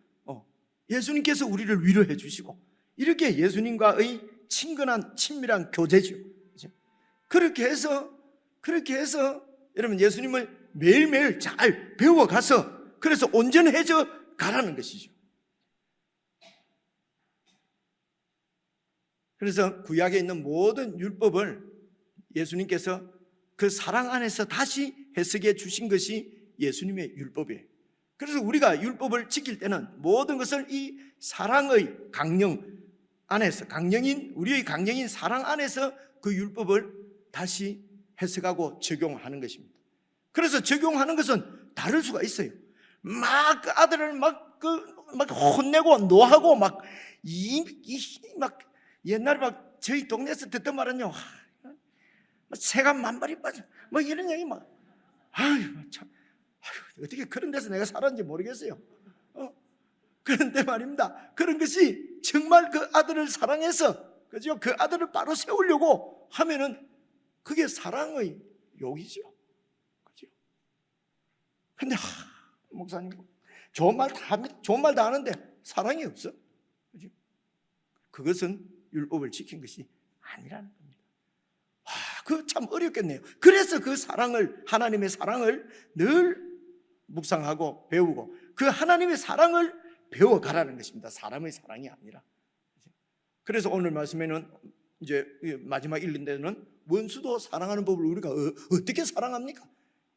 예수님께서 우리를 위로해 주시고, 이렇게 예수님과의 친밀한 교제죠. 그렇게 해서 여러분 예수님을 매일매일 잘 배워가서 그래서 온전해져 가라는 것이죠. 그래서 구약에 있는 모든 율법을 예수님께서 그 사랑 안에서 다시 해석해 주신 것이 예수님의 율법이에요. 그래서 우리가 율법을 지킬 때는 모든 것을 이 사랑의 강령 안에서, 우리의 강령인 사랑 안에서 그 율법을 다시 해석하고 적용하는 것입니다. 그래서 적용하는 것은 다를 수가 있어요. 막 그 아들을 막 혼내고 노하고 막 옛날에 막 저희 동네에서 듣던 말은요, 새가 만발이 빠져 뭐 이런 얘기 막 어떻게 그런 데서 내가 살았는지 모르겠어요. 그런데 말입니다, 그런 것이 정말 그 아들을 사랑해서, 그죠? 그 아들을 바로 세우려고 하면은 그게 사랑의 욕이죠. 그죠? 근데 목사님 좋은 말 다 하는데 사랑이 없어. 그죠? 그것은 율법을 지킨 것이 아니라는 겁니다. 그 참 어렵겠네요. 그래서 그 사랑을, 하나님의 사랑을 늘 묵상하고 배우고 그 하나님의 사랑을 배워가라는 것입니다. 사람의 사랑이 아니라. 그래서 오늘 말씀에는 이제 마지막 읽은 데는 원수도 사랑하는 법을 우리가 어떻게 사랑합니까?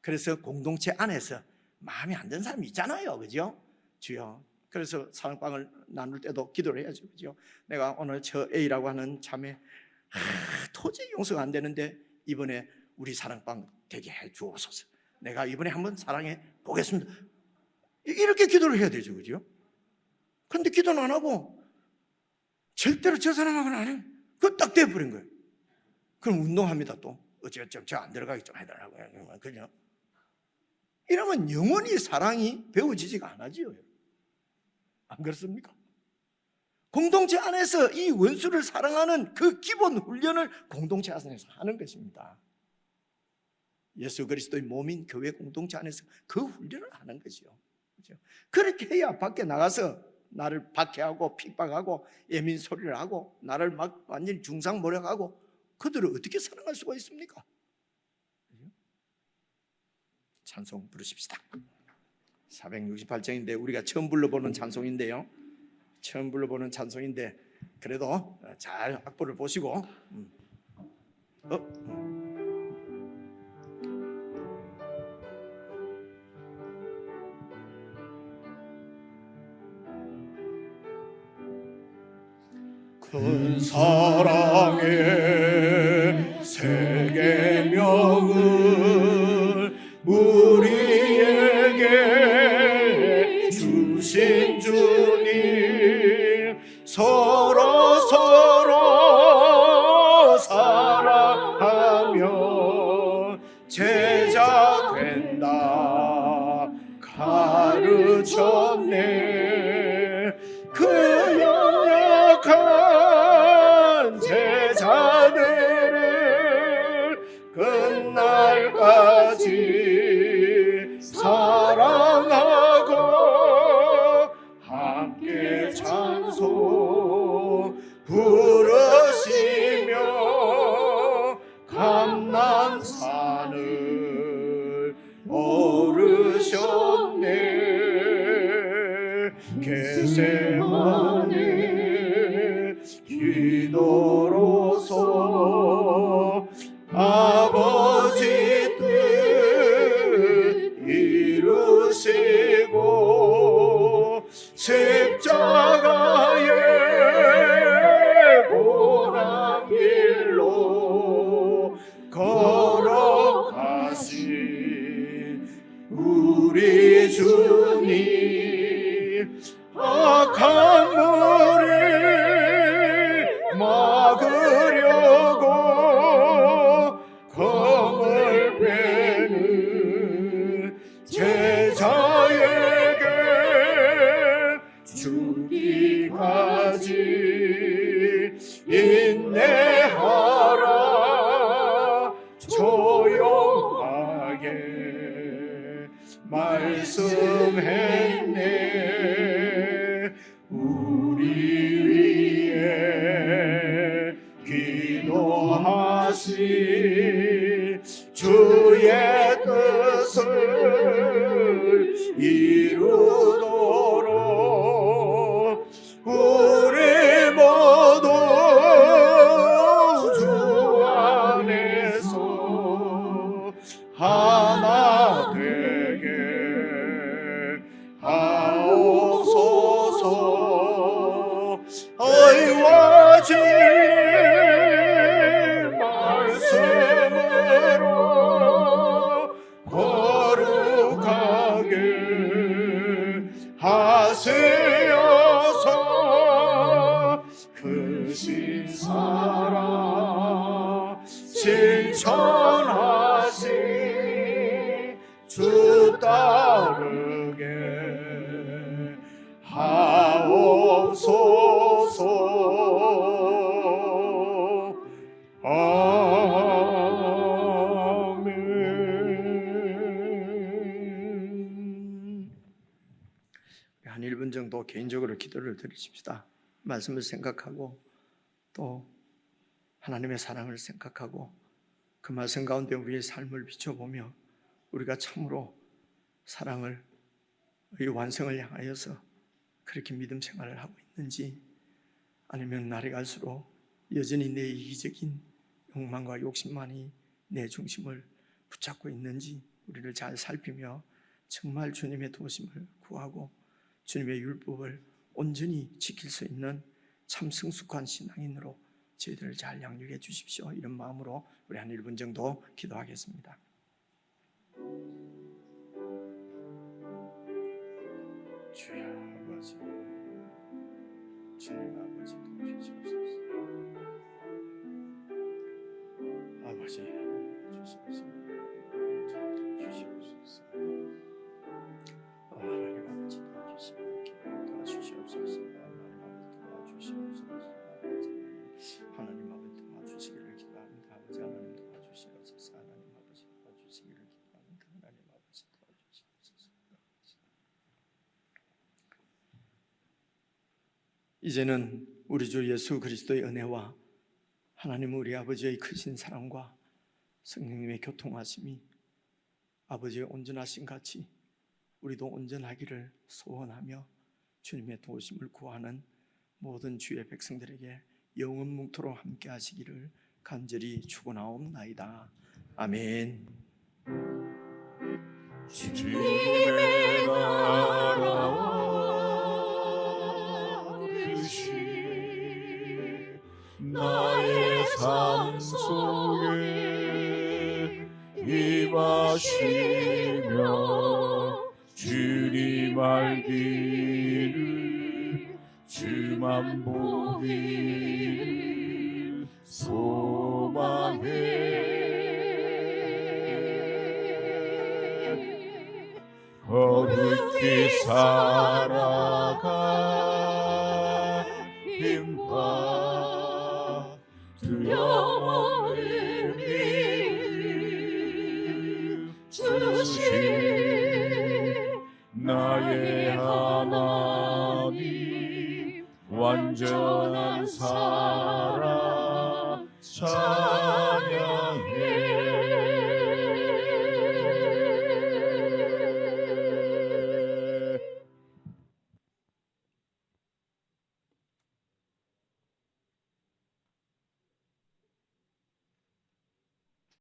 그래서 공동체 안에서 마음에 안 드는 사람이 있잖아요, 그죠? 주여. 그래서 사랑방을 나눌 때도 기도를 해야죠, 그죠? 내가 오늘 저 A라고 하는 자매 도저히 용서가 안 되는데 이번에 우리 사랑방 되게 해 주옵소서. 내가 이번에 한번 사랑해 보겠습니다. 이렇게 기도를 해야 되죠, 그죠? 그런데 기도는 안 하고 절대로 저 사람하고는 안 해요. 그거 딱 돼버린 거예요. 그럼 운동합니다. 또 어찌어찌 저 안 들어가게 좀 해달라고 해요. 그죠? 이러면 영원히 사랑이 배워지지가 않아지요. 안 그렇습니까? 공동체 안에서 이 원수를 사랑하는 그 기본 훈련을 공동체 안에서 하는 것입니다. 예수 그리스도의 몸인 교회 공동체 안에서 그 훈련을 하는 거죠. 그렇게 해야 밖에 나가서 나를 박해하고 핍박하고 예민 소리를 하고 나를 막 완전히 중상모략하고 그들을 어떻게 사랑할 수가 있습니까? 찬송 부르십시다. 468장인데 우리가 처음 불러보는 찬송인데요. 처음 불러보는 찬송인데 그래도 잘 악보를 보시고 큰 사랑의 세계명을 우리에게 주신 주님 서로 사랑하며 제자 된다 가르쳤네. 그 연약한 제자들을 끝날까지 사랑하고 함께 찬송 부르시며 감난산을 오르셨네. 겟세마네 기도로서 아버지 뜻 이루시고 십자가의 고난 길로 걸어가신 우리 주님 악한 물을 막으려고 검을 빼는 제자에게 죽기까지 인내하라 조용하게 말씀했네. 우리 위에 기도하시 주의 뜻을 이루도록 우리 모두 주 안에서 하나 되게 하옵소서. 의와 진리 말씀으로 거룩하게 하시어서 크신 사랑 실천하시 주 따르게 하옵소서. 아멘. 한 1분 정도 개인적으로 기도를 드리십시다. 말씀을 생각하고 또 하나님의 사랑을 생각하고 그 말씀 가운데 우리의 삶을 비춰보며 우리가 참으로 사랑을 이 완성을 향하여서 그렇게 믿음 생활을 하고 있는지, 아니면 날이 갈수록 여전히 내 이기적인 욕망과 욕심만이 내 중심을 붙잡고 있는지 우리를 잘 살피며 정말 주님의 도우심을 구하고 주님의 율법을 온전히 지킬 수 있는 참 성숙한 신앙인으로 저희들을 잘 양육해 주십시오. 이런 마음으로 우리 한 1분 정도 기도하겠습니다. 주여 아버지, 주님 아버지 도와주시옵소서. 아버지 주시옵소서. 주시옵소서. 하나님 아버지 도와주시옵소서. 하나님 아버지 도와주시옵소서. 하나님 아버지 도와주시기를 기도합니다. 아버지 하나님 도와주시옵소서. 하나님 아버지 도와주시기를 기도합니다. 하나님 아버지 도와주시옵소서. 이제는 우리 주 예수 그리스도의 은혜와 하나님 우리 아버지의 크신 사랑과 성령님의 교통하심이 아버지의 온전하신 같이 우리도 온전하기를 소원하며 주님의 도우심을 구하는 모든 주의 백성들에게 영원 뭉토록 함께 하시기를 간절히 축원하옵나이다. 아멘. 주님의 나라와 뜻이 나의 삶 속에 임하시며 주님 알기를 주만 보기를 소망해 거룩히 살아가 힘과 두려움을 믿음 주신 나의 하나님 완전한 사랑 찬양